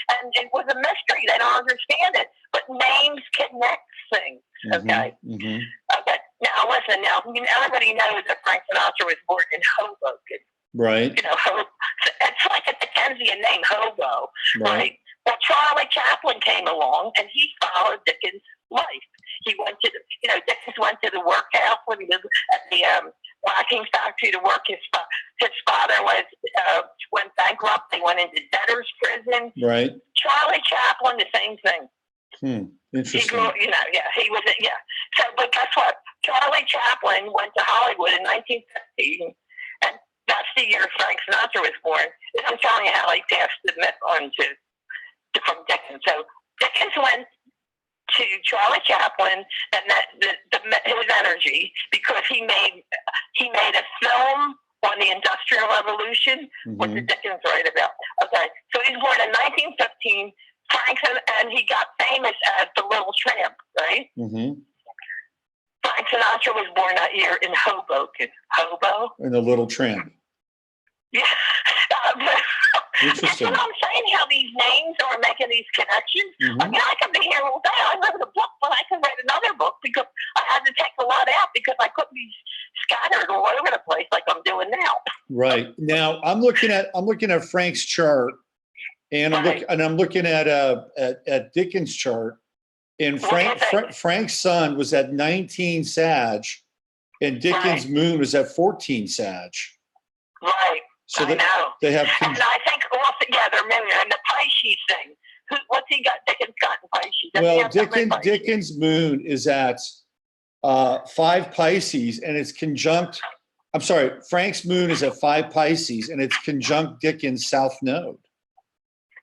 And it was a mystery. They don't understand it. But names connect things, okay? Mm-hmm. Okay. Now, listen, everybody knows that Frank Sinatra was born in Hoboken. Right. It's like a Dickensian name, Hobo, right? Well, Charlie Chaplin came along, and he followed Dickens' life. He went to Dickens went to the workhouse when he was at the blacking factory to work. His father went bankrupt. They went into debtor's prison. Right. Charlie Chaplin, the same thing. Interesting. He grew, he was, So, but guess what? Charlie Chaplin went to Hollywood in 1915, and that's the year Frank Sinatra was born. And I'm telling you how he passed the myth on from Dickens. So Dickens went to Charlie Chaplin and his energy because he made a film on the Industrial Revolution. What did Dickens write about? Okay, so he's born in 1915. And he got famous as the Little Tramp, right? Mm-hmm. Frank Sinatra was born that year in Hoboken. In the Little Tramp. Yeah. Interesting. That's what I'm saying, how these names are making these connections. Mm-hmm. I mean, I could be here all day. I wrote a book, but I could write another book because I had to take a lot out because I couldn't be scattered all over the place like I'm doing now. Right. Now I'm looking at Frank's chart, and I'm looking at Dickens' chart, and Frank's sun was at 19 Sag, and Dickens' moon was at 14 Sag. Right. So I know. They have. And I think all together, and the Pisces thing. What's he got? Dickens got in Pisces. Well, Dickens' moon is at 5 Pisces, and it's conjunct. I'm sorry, Frank's moon is at 5 Pisces, and it's conjunct Dickens' South Node.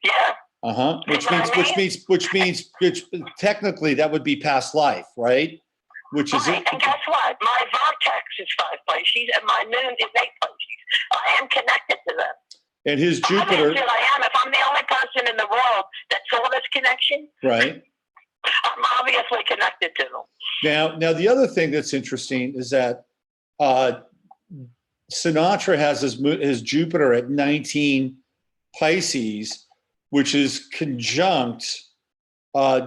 Yeah. Which means technically that would be past life, right? Which is right. And guess what? My vortex is 5 Pisces, and my moon is 8 Pisces. I am connected to them. And his Jupiter. Obviously, I am. If I'm the only person in the world that saw this connection, right? I'm obviously connected to them. Now the other thing that's interesting is that Sinatra has his Jupiter at 19 Pisces, which is conjunct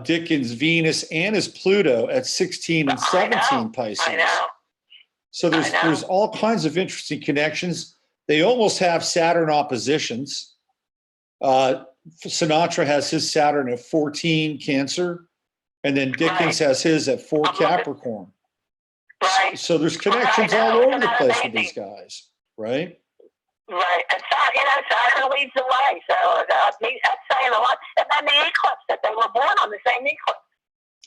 Dickens' Venus and his Pluto at 16 and 17 Pisces. I know. So there's all kinds of interesting connections. They almost have Saturn oppositions. Sinatra has his Saturn at 14 Cancer, and then Dickens has his at 4 Capricorn. Right. So there's connections all over the place with these guys, right? Right. And so, Saturn leads the way. So that's saying a lot. And then the eclipse, that they were born on the same eclipse.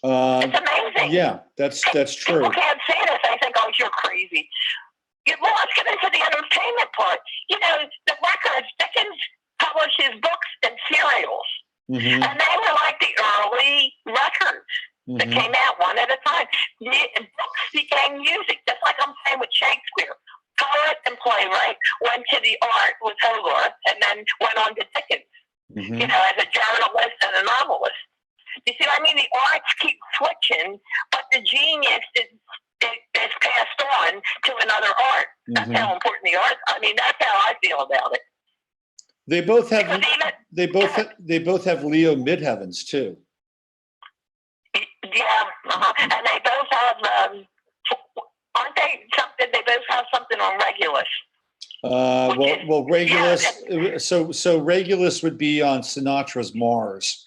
It's amazing. Yeah, that's true. People can't see this. They think, oh, you're crazy. Well, let's get into the entertainment part. The records, Dickens published his books and serials. Mm-hmm. And they were like the early records that came out one at a time. Books became music, just like I'm saying with Shakespeare. Poet and playwright went to the art with Hogarth and then went on to Dickens, as a journalist and a novelist. You see what I mean? The arts keep switching, but the genius is passed on to another art. That's how important the art. That's how I feel about it. They both have Leo midheavens too. Yeah, and they both have. Aren't they something? They both have something on Regulus. Regulus. Yeah. So Regulus would be on Sinatra's Mars.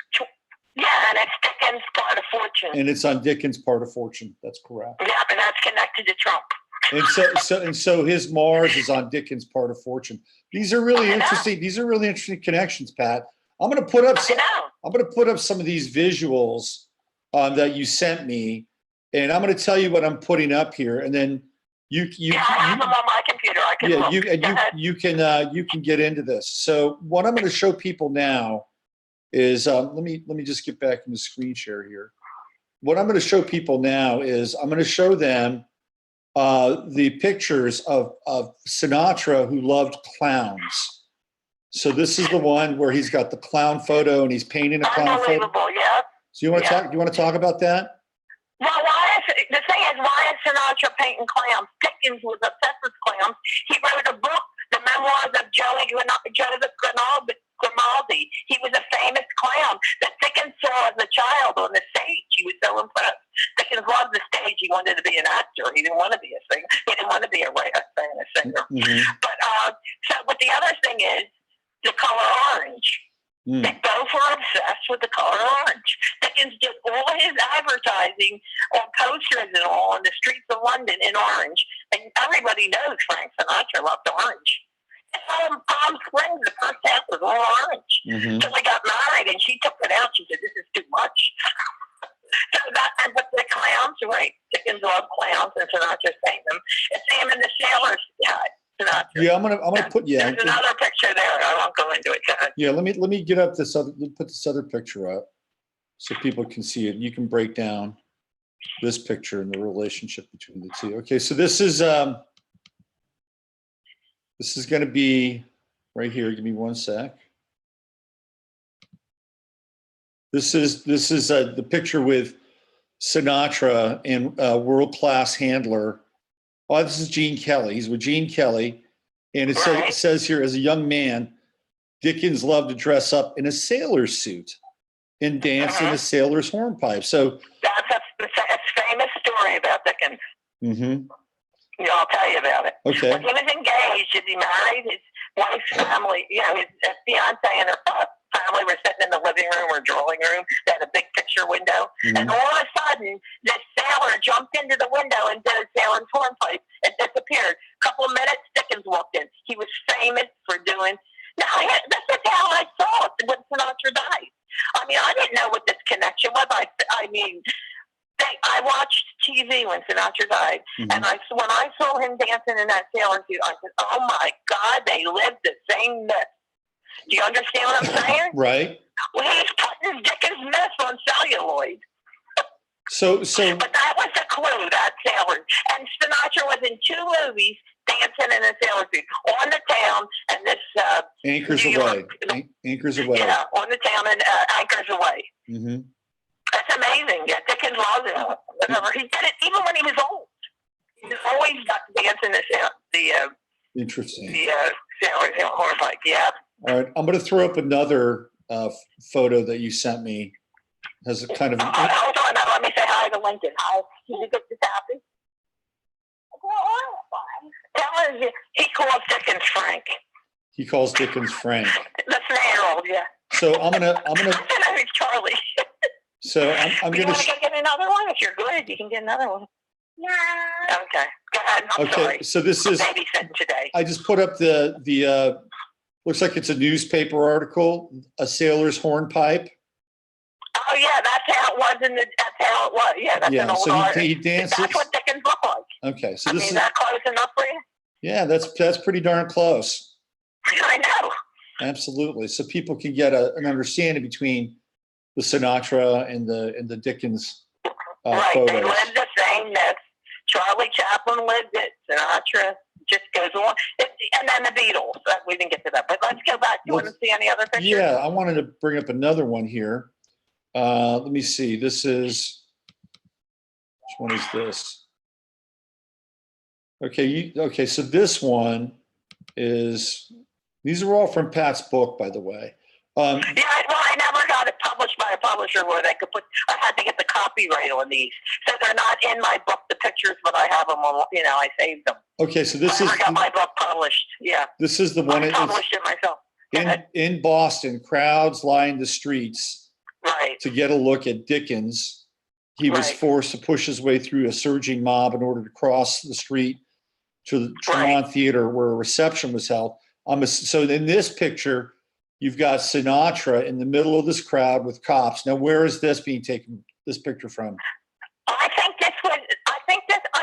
Yeah, and it's Dickens' part of fortune. And it's on Dickens' part of fortune. That's correct. Yeah, and that's connected to Trump. And so his Mars is on Dickens' part of fortune. These are really interesting. These are really interesting connections, Pat. I'm going to put up some of these visuals that you sent me, and I'm going to tell you what I'm putting up here, and then I have them on my computer. I can you can get into this. So what I'm going to show people now is let me just get back in the screen share here. What I'm going to show people now is I'm going to show them the pictures of Sinatra who loved clowns. So this is the one where he's got the clown photo and he's painting a clown photo. Unbelievable, yeah. So you want to talk about that? Well, the thing is, why is Sinatra painting clowns? Dickens was obsessed with clowns. He wrote a book, The Memoirs of Joe the Grimaldi. He was a famous clown that Dickens saw as a child on the stage. He was so impressed. Dickens loved the stage. He wanted to be an actor. He didn't want to be a singer. He didn't want to be a singer. Mm-hmm. But the other thing is the color orange. They both were obsessed with the color orange. Dickens did all his advertising on posters and all on the streets of London in orange. And everybody knows Frank Sinatra loved orange. And Palm Springs, the first half was all orange. Mm-hmm. So they got married and she took it out. She said, this is too much. But the clowns, right? Dickens loved clowns and Sinatra's painting them. It's him in the sailor's hat. Sinatra. Yeah, I'm gonna put There's another picture there. I won't go into it. Yeah, let me get up this other. Put this other picture up so people can see it. You can break down this picture and the relationship between the two. Okay, so this is going to be right here. Give me one sec. This is the picture with Sinatra and world-class handler. Oh, this is Gene Kelly. He's with Gene Kelly. And it says here, as a young man, Dickens loved to dress up in a sailor's suit and dance in a sailor's hornpipe. So that's a famous story about Dickens. Mm-hmm. Yeah, I'll tell you about it. Okay. When he was engaged, he married, his wife's family, his fiance and her family were sitting in the living room or drawing room. They had a big picture window. Mm-hmm. And all of a sudden, this sailor jumped into the window and did a sailor's hornpipe and disappeared. A couple of minutes, Dickens walked in. He was famous for doing. Now, this is how I saw it when Sinatra died. I didn't know what this connection was. I watched TV when Sinatra died, and when I saw him dancing in that sailor suit, I said, "Oh my God, they lived the same myth." Do you understand what I'm saying? Right. Well, he's putting Dickens' myth on celluloid. So. But that was the clue, that sailor. And Sinatra was in 2 movies dancing in a sailor suit, On the Town and this. Anchors Away. Anchors Away. Yeah, On the Town and Anchors Away. Mm-hmm. That's amazing. Yeah, Dickens loved it. He did it even when he was old. He was always always dancing the Interesting. sailors in horseback. Yeah. All right, I'm going to throw up another photo that you sent me. Has a kind of Hold on, now let me say hi to Lincoln. Hi. Did you get this happy? Tell us, he calls Dickens Frank. he calls Dickens Frank. The 3-year-old, yeah. So I'm gonna. I know he's Charlie. So I'm You gonna. want to go get another one? If you're good, you can get another one. Yeah. Okay. Go ahead. I'm Okay, sorry. so this is. I'm babysitting today. I just put up the looks like it's a newspaper article. A sailor's hornpipe. Oh yeah, that's how it was that's how it was. Yeah, that's an old So artist. he dances. That's what Dickens looked like. Okay, so I this mean, is. that close enough for you? Yeah, that's pretty darn close. I know. Absolutely. So people can get an understanding between the Sinatra and the Dickens Right, photos. they lived the same myth. Charlie Chaplin lived it. Sinatra just goes on. And then the Beatles. We didn't get to that. But let's go back. Do you want to see any other pictures? Yeah, I wanted to bring up another one here. Let me see. This is, which one is this? Okay, so this one is, these are all from Pat's book, by the way. Yeah, well, I never got it published by a publisher where they could I had to get the copyright on these. So they're not in my book, the pictures, but I have them on, I saved them. Okay, so this is. I got my book published, yeah. This is the one. I published it myself. In Boston, crowds lined the streets Right. to get a look at Dickens. He was forced to push his way through a surging mob in order to cross the street to the Tremont Theater where a reception was held. So in this picture, you've got Sinatra in the middle of this crowd with cops. Now, where is this being taken, this picture from?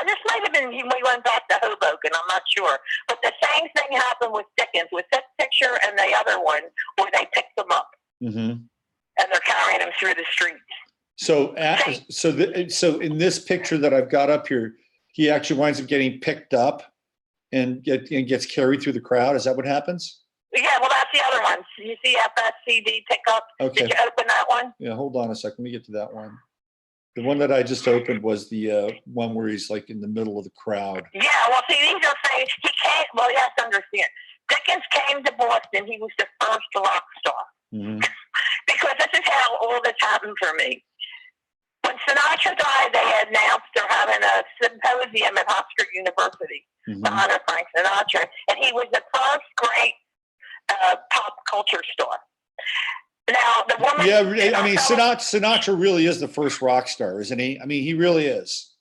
This might have been, we went back to Hoboken, I'm not sure. But the same thing happened with Dickens, with this picture and the other one, where they picked them up. Mm-hmm. And they're carrying them through the streets. So in this picture that I've got up here, he actually winds up getting picked up and gets carried through the crowd. Is that what happens? Yeah, well, that's the other one. You see FSCD pickup? Okay. Did you open that one? Yeah, hold on a second. Let me get to that one. The one that I just opened was the one where he's like in the middle of the crowd. Yeah, well, see, these are things he can't. Well, you have to understand. Dickens came to Boston. He was the first rock star. Mm-hmm. Because this is how all this happened for me. When Sinatra died, they announced they're having a symposium at Oxford University to honor Frank Sinatra, and he was the first great pop culture star. Now, the woman. Yeah, I mean, Sinatra really is the first rock star, isn't he? I mean, he really is.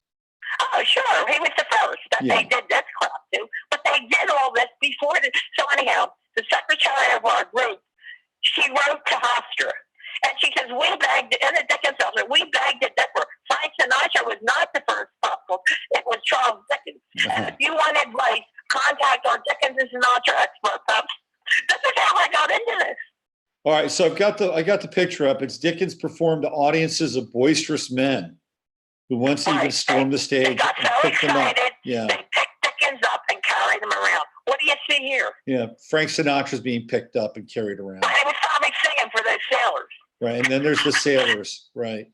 Oh, sure. He was the first. They did this crap too. But they did all this before. So anyhow, the secretary of our group, she wrote to Hofstra. And she says, we begged, in the Dickens office, we begged to differ. Frank Sinatra was not the first pop culture. It was Charles Dickens. And if you want advice, contact our Dickens and Sinatra expert. This is how I got into this. All right, so I got the picture up. It's Dickens performed to audiences of boisterous men who once even stormed the stage. They got so excited. Yeah. They picked Dickens up and carried him around. What do you see here? Yeah, Frank Sinatra's being picked up and carried around. Well, he was probably singing for those sailors. Right, and then there's the sailors. Right.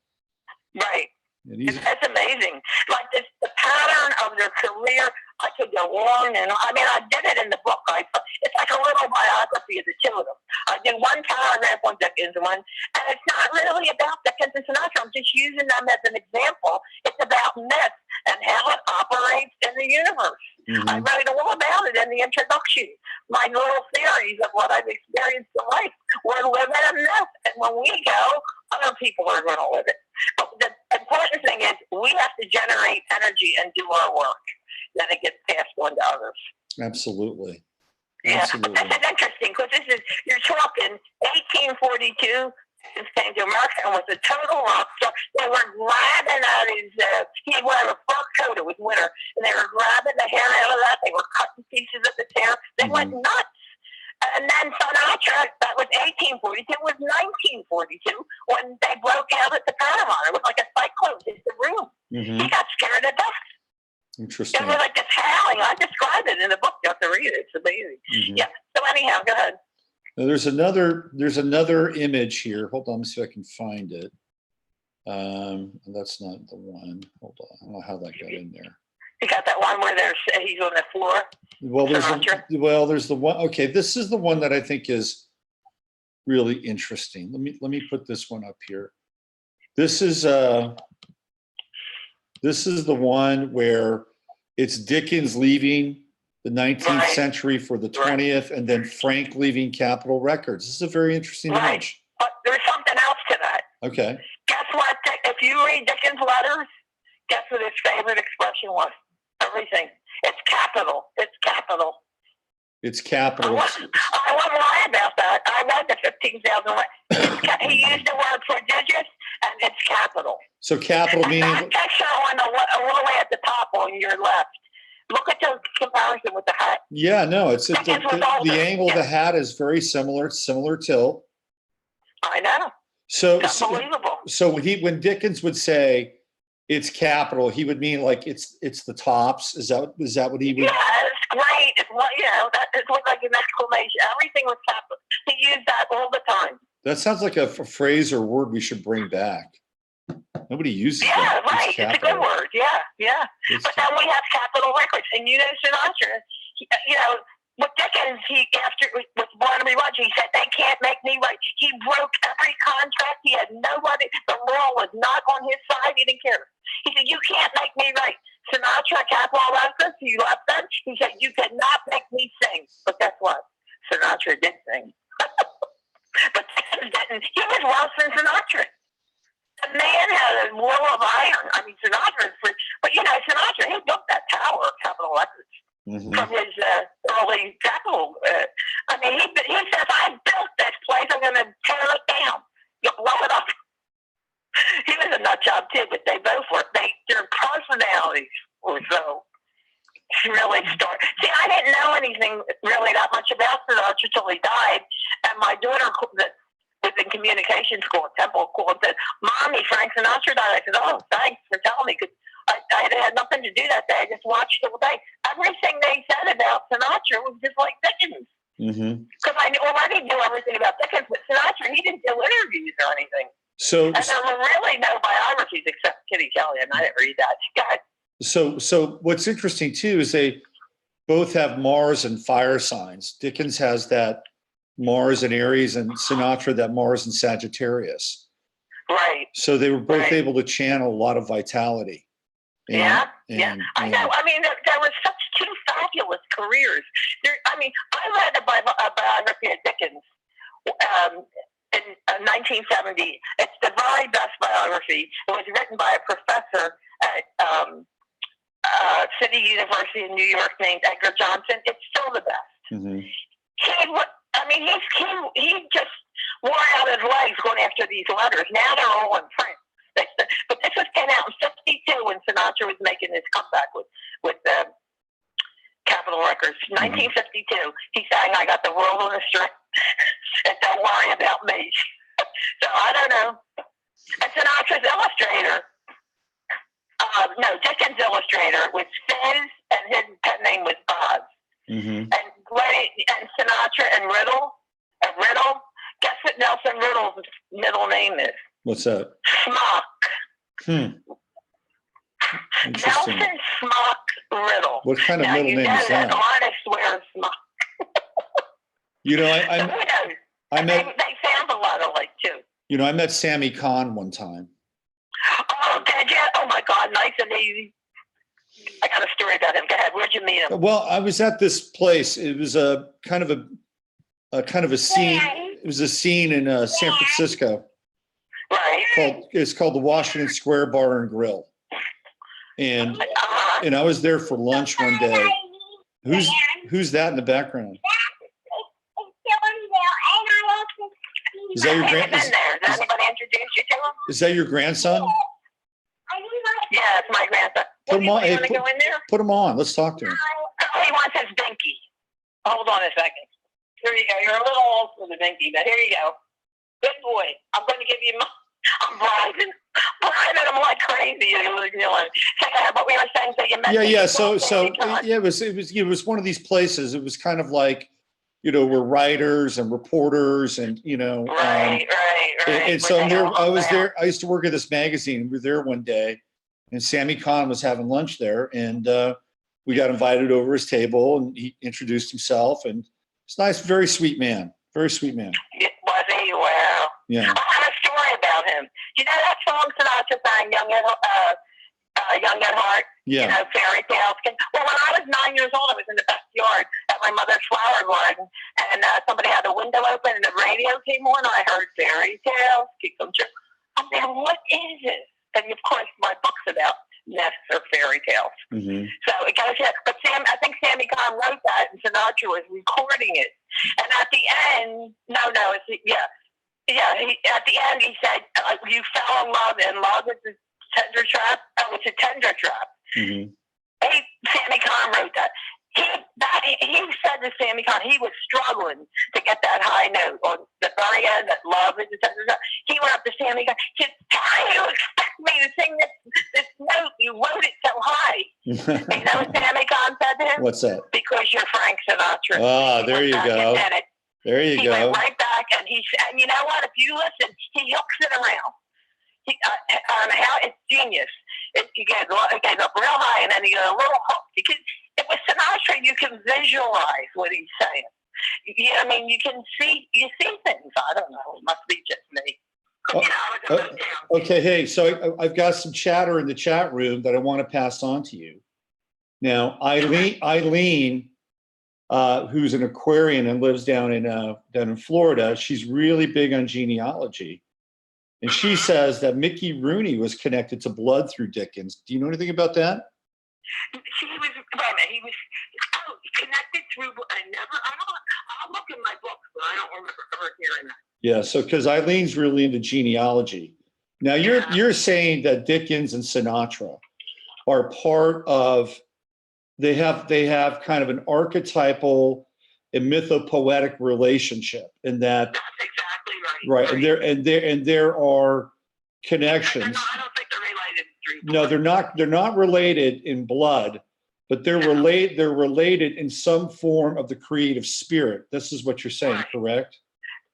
Right. That's amazing. Like the pattern of their career. I could go on and I mean, I did it in the book. It's like a little biography of the two of them. I did one paragraph on Dickens and it's not really about Dickens and Sinatra. I'm just using them as an example. It's about myth and how it operates in the universe. Mm-hmm. I wrote all about it in the introduction. My little theories of what I've experienced in life. We're living a myth, and when we go, other people are going to live it. But the important thing is we have to generate energy and do our work. Then it gets passed on to others. Absolutely. Yeah, Absolutely. but this is interesting because you're talking 1842. Dickens came to America and was a total rock star. They were grabbing at his, he wore a fur coat, it was winter, and they were grabbing the hair out of that. They were cutting pieces of his hair. They went nuts. And then Sinatra, that was 1842, was 1942 when they broke out at the Paramount. It was like a cyclone hit the room. Mm-hmm. He got scared to death. Interesting. It was like this howling. I described it in the book. You have to read it. It's amazing. Mm-hmm. Yeah. So anyhow, go ahead. Now, there's another image here. Hold on, let me see if I can find it. That's not the one. Hold on. I don't know how that got in there. You got that one? one where he's on the floor? Well, Sinatra? there's the one. Okay, this is the one that I think is really interesting. Let me put this one up here. This is the one where it's Dickens leaving the 19th century for the 20th, and then Frank leaving Capitol Records. This is a very interesting image. But there's something else to that. Okay. Guess what? If you read Dickens' letters, guess what his favorite expression was? Everything. It's capital. It's capital. It's capital. I wouldn't lie about that. I read the 15,000 words. He used the word prodigious, and it's capital. So capital meaning. That picture on all the way at the top on your left. Look at the comparison with the hat. Yeah, no, it's the angle of the hat is very similar. It's similar tilt. I know. So unbelievable. So when Dickens would say it's capital, he would mean like it's the tops. Is that what he would? Yeah, it's great. It's it looked like an exclamation. Everything was capital. He used that all the time. That sounds like a phrase or word we should bring back. Nobody uses that. Yeah, right. It's a good word. Yeah. But then we have Capitol Records, and Sinatra. With Dickens, with Born to Be Watched, he said they can't make me right. He broke every contract. He had nobody. The law was not on his side. He didn't care. He said, "You can't make me right." Sinatra, Capitol Records, he left them. He said, "You cannot make me sing." But guess what? Sinatra did sing. But Dickens didn't. He was worse than Sinatra. The man had a will of iron. I mean, Sinatra, but Sinatra, he built that tower of Capitol Records from his early Capitol. I mean, he says, "I built this place. I'm going to tear it down. You'll blow it up." He was a nut job too, but they both were. Their personalities were so really stark. See, I didn't know anything really that much about Sinatra till he died, and my daughter was in communication school at Temple School and said, "Mommy, Frank Sinatra died." I said, "Oh, thanks for telling me," because I had nothing to do that day. I just watched all day. Everything they said about Sinatra was just like Dickens. Because I already knew everything about Dickens, but Sinatra, he didn't do interviews or anything. And there were really no biographies except Kitty Kelly, and I didn't read that. Go ahead. So what's interesting too is they both have Mars and fire signs. Dickens has that Mars and Aries, and Sinatra that Mars and Sagittarius. Right. So they were both able to channel a lot of vitality. I know. I mean, there were such two fabulous careers. I read a biography of Dickens in 1970. It's the very best biography. It was written by a professor at City University in New York named Edgar Johnson. It's still the best. He just wore out his legs going after these letters. Now they're all in print. But this came out in '52 when Sinatra was making his comeback with Capitol Records. 1952. He sang, "I got the world on a string, and don't worry about me." So I don't know. And Sinatra's illustrator, Dickens' illustrator was Fizz, and his pen name was Boz. And Sinatra and Riddle. Guess what Nelson Riddle's middle name is? What's that? Smock. Interesting. Nelson Smock Riddle. What kind of middle name is that? An artist wears smock. They sound a lot alike too. I met Sammy Kahn one time. Oh, did you? Oh my God, nice and easy. I got a story about him. Go ahead. Where'd you meet him? Well, I was at this place. It was a kind of a scene. It was a scene in San Francisco. Right. It's called the Washington Square Bar and Grill. And I was there for lunch one day. Who's that in the background? Is that your grandson? Does anybody introduce you to him? Is that your grandson? Yeah, it's my grandson. Put him on. You want to go in there? Put him on. Let's talk to him. Oh, he wants his binky. Hold on a second. Here you go. You're a little old for the binky, but here you go. Good boy. I'm going to give you. I'm bribing him like crazy. But we were saying that you met. Yeah. So it was one of these places. It was kind of like, we're writers and reporters and, Right. And so I was there. I used to work at this magazine. We were there one day, and Sammy Kahn was having lunch there, and we got invited over his table, and he introduced himself, and it's nice, very sweet man, very sweet man. Was he? Wow. Yeah. I have a story about him. You know that song Sinatra sang, Young at Heart? Yeah. You know, fairy tales. Well, when I was 9 years old, I was in the backyard at my mother's flower garden, and somebody had the window open, and the radio came on, and I heard fairy tales. I said, what is it? And of course, my book's about myths or fairy tales. Mm-hmm. So it goes here. But I think Sammy Kahn wrote that, and Sinatra was recording it. And at the end, at the end he said, "You fell in love, and love is a tender trap." Oh, it's a tender trap. Mm-hmm. Sammy Kahn wrote that. He said to Sammy Kahn, he was struggling to get that high note on the very end, that love is a tender trap. He went up to Sammy Kahn. He said, "How do you expect me to sing this note? You wrote it so high." And you know what Sammy Kahn said to him? What's that? "Because you're Frank Sinatra." Ah, there you go. There you he go. went right back, and and you know what? If you listen, he hooks it around. How it's genius. You get up real high, and then you get a little hook. With Sinatra, you can visualize what he's saying. I mean, you see things. I don't know. It must be just me. Okay, hey, so I've got some chatter in the chat room that I want to pass on to you. Now, Eileen, who's an Aquarian and lives down in Florida, she's really big on genealogy. And she says that Mickey Rooney was connected to blood through Dickens. Do you know anything about that? He was connected through, I'll look in my book, but I don't remember ever hearing that. Yeah, so because Eileen's really into genealogy. Now you're saying that Dickens and Sinatra are part of, they have kind of an archetypal and mythopoetic relationship, in that. That's exactly right. Right, and there are connections. No, I don't think they're related through blood. No, they're not related in blood, but they're related in some form of the creative spirit. This is what you're saying, right? Correct?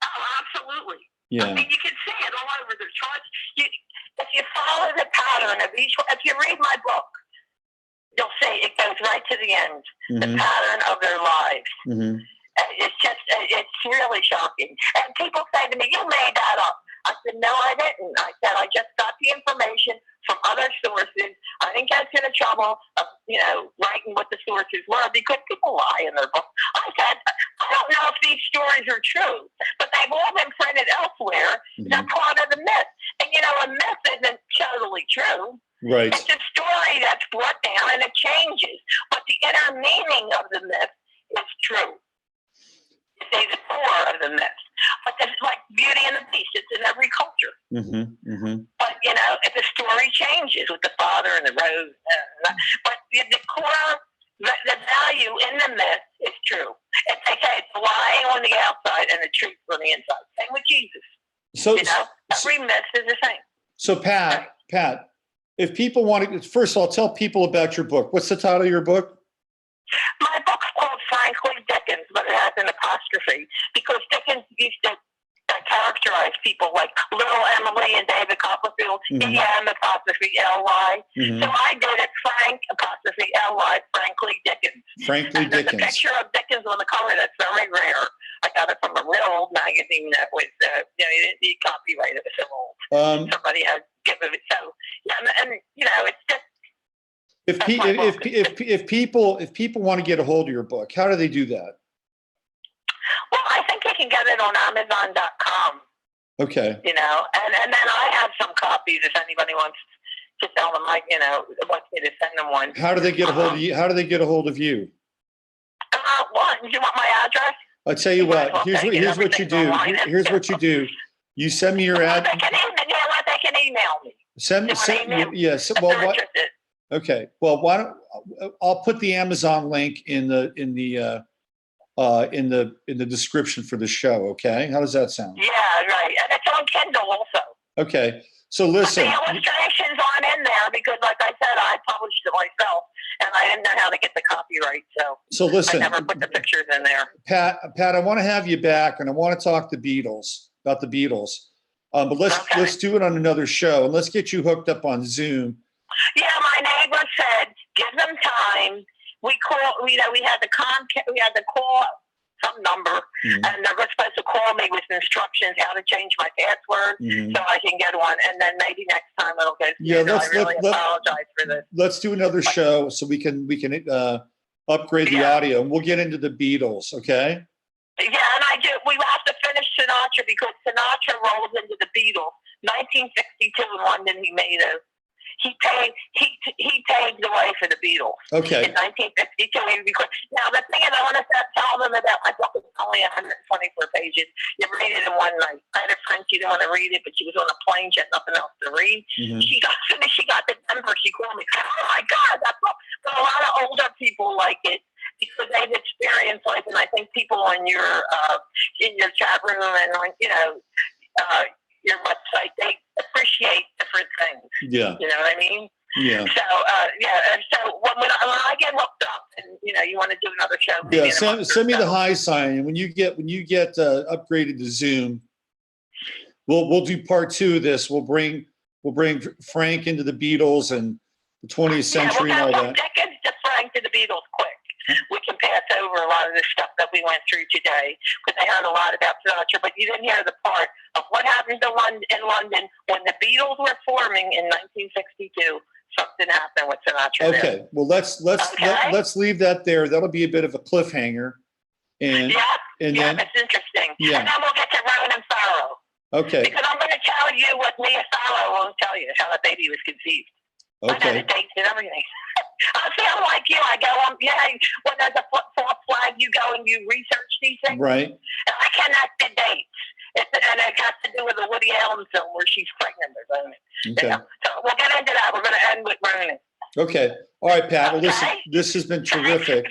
Oh, absolutely. Yeah. I mean, you can see it all over the charts. If you follow the pattern of each, if you read my book, you'll see it goes right to the end. Mm-hmm. The pattern of their lives. Mm-hmm. It's really shocking. And people say to me, "You made that up." I said, "No, I didn't." I said, "I just got the information from other sources. I didn't get into the trouble of, writing what the sources were, because people lie in their books." I said, "I don't know if these stories are true, but they've all been printed elsewhere. Mm-hmm. They're part of the myth." And a myth isn't totally true. Right. It's a story that's brought down and it changes, but the inner meaning of the myth is true. It's the core of the myth. But it's like Beauty and the Beast. It's in every culture. Mm-hmm, mm-hmm. But, if the story changes with the father and the rose, but the core, the value in the myth is true. And they say it's lying on the outside and the truth on the inside. Same with Jesus. So, every myth is the same. So, Pat, if people want to, first of all, tell people about your book. What's the title of your book? My book's called Frankly Dickens, but it has an apostrophe, because Dickens used to characterize people like Little Emily and David Copperfield. Mm-hmm. E-M apostrophe L-Y. Mm-hmm. So I did it Frank apostrophe L-Y, Frankly Dickens. Frankly Dickens. There's a picture of Dickens on the cover that's very rare. I got it from a real old magazine that was, you didn't need copyright. It was so old. Somebody had given it. So, it's just. If people want to get a hold of your book, how do they do that? Well, I think you can get it on Amazon.com. Okay. And then I have some copies if anybody wants to tell them, wants me to send them one. How do they get a hold of you? How do they get a hold of you? What? Do you want my address? I'll tell you what. Here's what you do. Here's what you do. You send me your address. They can email me. Send yes. Well, what? Okay. Well, why don't I'll put the Amazon link in the description for the show. Okay. How does that sound? Yeah, right. And it's on Kindle also. Okay. So listen. But the illustrations aren't in there because, like I said, I published it myself, and I didn't know how to get the copyright. So listen. I never put the pictures in there. Pat, I want to have you back, and I want to talk about the Beatles. But let's do it on another show, and let's get you hooked up on Zoom. Yeah, my neighbor said, give them time. we had the call some number, and they're supposed to call me with instructions how to change my password so I can get one, and then maybe next time it'll go through. Yeah, I really apologize for this. Let's do another show so we can upgrade the audio, and we'll get into the Beatles, okay? Yeah, and we have to finish Sinatra because Sinatra rolls into the Beatles. 1962 in London, he paved the way for the Beatles. Okay. In 1952, now the thing is, I want to tell them about my book. It's only 124 pages. You read it in one night. I had a friend, she didn't want to read it, but she was on a plane, she had nothing else to read. She got the number, she called me. Oh my God, that book! But a lot of older people like it because they've experienced life, and I think people on your chat room and your website, they appreciate different things. Yeah. You know what I mean? Yeah. So, so when I get hooked up and, you want to do another show. Yeah, send me the high sign. And when you get upgraded to Zoom, we'll do part 2 of this. We'll bring Frank into the Beatles and the 20th century and all that. Dickens to Frank to the Beatles quick. We can pass over a lot of the stuff that we went through today because I heard a lot about Sinatra, but you didn't hear the part of what happened in London when the Beatles were forming in 1962. Something happened with Sinatra. Okay, there. well let's leave that there. That'll be a bit of a cliffhanger. And then it's interesting. Yeah. And then we'll get to Rowan and Farrow. Okay. Because I'm going to tell you what Mia Farrow won't tell you, how the baby was conceived. Okay. I know the dates and everything. I feel like you. I go on, when there's a false flag, you go and you research these things. Right. And I cannot the dates. And it has to do with the Woody Allen film where she's pregnant or something. Okay. So we'll get into that. We're going to end with Ronan. Okay. All right, Pat. Well, this has been terrific.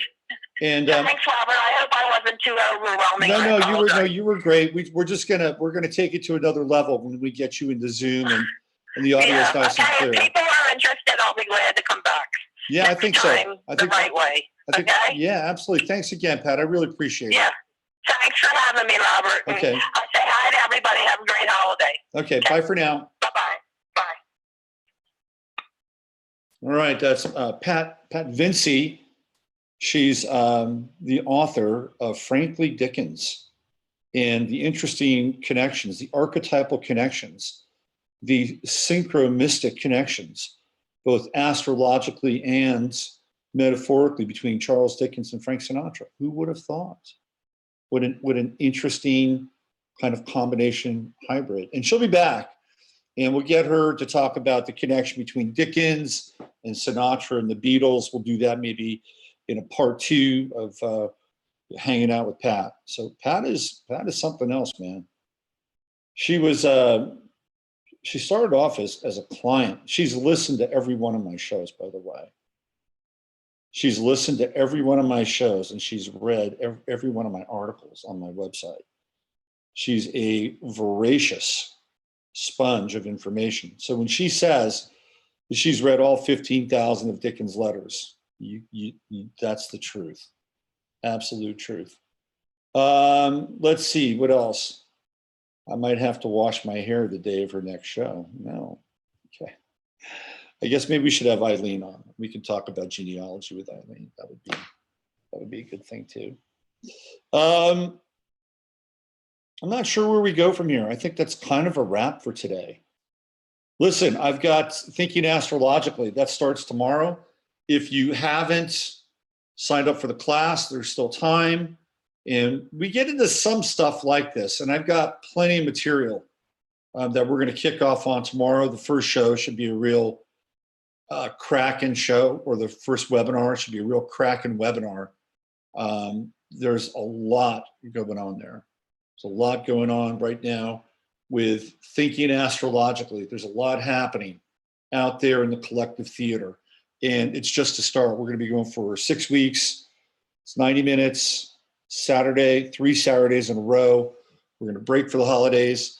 And thanks, Robert. I hope I wasn't too overwhelming. you were great. We're gonna take it to another level when we get you into Zoom and the audio is nice and clear. If people are interested, I'll be glad to come back. Yeah, I think so. I think the right way. Okay. Yeah, absolutely. Thanks again, Pat. I really appreciate it. Yeah. Thanks for having me, Robert. Okay. And I'll say hi to everybody. Have a great holiday. Okay. Bye for now. Bye-bye. Bye. All right. That's Pat Vincey. She's the author of Frankly Dickens and the interesting connections, the archetypal connections, the synchromistic connections, both astrologically and metaphorically between Charles Dickens and Frank Sinatra. Who would have thought? What an interesting kind of combination hybrid. And she'll be back and we'll get her to talk about the connection between Dickens and Sinatra and the Beatles. We'll do that maybe in a part 2 of hanging out with Pat. So Pat is something else, man. She was she started off as a client. She's listened to every one of my shows, by the way. She's listened to every one of my shows and she's read every one of my articles on my website. She's a voracious sponge of information. So when she says that she's read all 15,000 of Dickens' letters, that's the truth. Absolute truth. Let's see, what else? I might have to wash my hair the day of her next show. No. Okay. I guess maybe we should have Eileen on. We can talk about genealogy with Eileen. That would be a good thing too. I'm not sure where we go from here. I think that's kind of a wrap for today. Listen, I've got Thinking Astrologically. That starts tomorrow. If you haven't signed up for the class, there's still time. And we get into some stuff like this. And I've got plenty of material that we're going to kick off on tomorrow. The first show should be a real cracking show, or the first webinar should be a real cracking webinar. There's a lot going on there. There's a lot going on right now with Thinking Astrologically. There's a lot happening out there in the collective theater. And it's just a start. We're going to be going for 6 weeks. It's 90 minutes, Saturday, 3 Saturdays in a row. We're going to break for the holidays.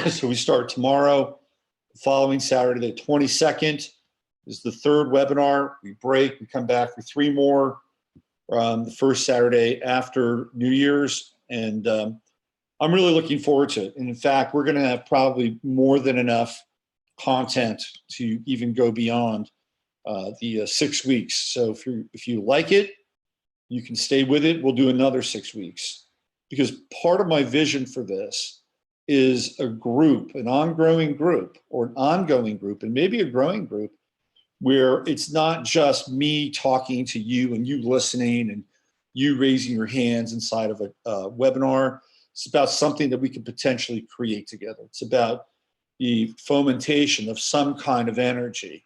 So we start tomorrow. The following Saturday, the 22nd, is the third webinar. We break, we come back for 3 more. The first Saturday after New Year's. And I'm really looking forward to it. And in fact, we're going to have probably more than enough content to even go beyond the 6 weeks. So if you like it, you can stay with it. We'll do another 6 weeks, because part of my vision for this is a group, an ongoing group, and maybe a growing group, where it's not just me talking to you and you listening and you raising your hands inside of a webinar. It's about something that we can potentially create together. It's about the fomentation of some kind of energy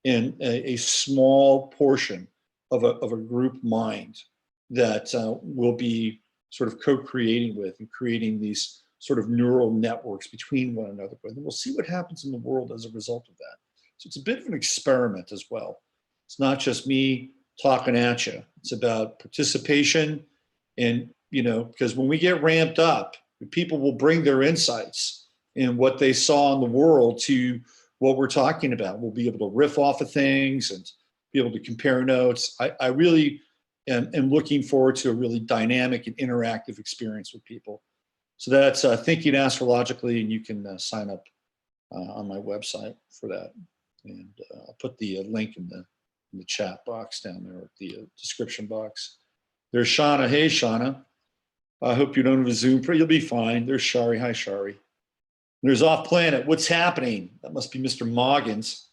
in a small portion of a group mind that will be sort of co-creating with and creating these sort of neural networks between one another. And we'll see what happens in the world as a result of that. So it's a bit of an experiment as well. It's not just me talking at you. It's about participation, and, because when we get ramped up, people will bring their insights and what they saw in the world to what we're talking about. We'll be able to riff off of things and be able to compare notes. I really am looking forward to a really dynamic and interactive experience with people. So that's Thinking Astrologically, and you can sign up on my website for that. And I'll put the link in the chat box down there, the description box. There's Shauna. Hey, Shauna. I hope you don't have a Zoom. You'll be fine. There's Shari. Hi, Shari. There's Off Planet. What's happening? That must be Mr. Moggins.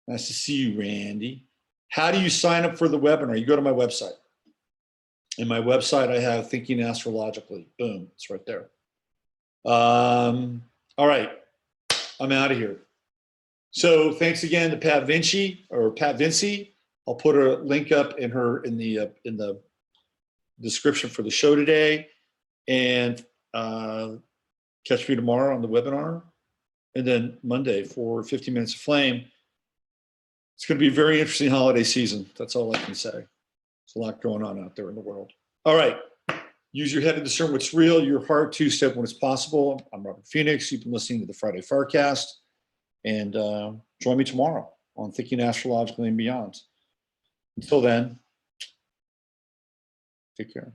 Nice to see you, Randy. How do you sign up for the webinar? You go to my website. In my website, I have Thinking Astrologically. Boom, it's right there. All right, I'm out of here. So thanks again to Pat Vincey. I'll put a link up in the description for the show today, and catch me tomorrow on the webinar, and then Monday for 15 Minutes of Flame. It's going to be a very interesting holiday season. That's all I can say. There's a lot going on out there in the world. All right. Use your head to discern what's real, your heart two-step when it's possible. I'm Robert Phoenix. You've been listening to the Friday FARcast. And join me tomorrow on Thinking Astrologically and Beyond. Until then, take care.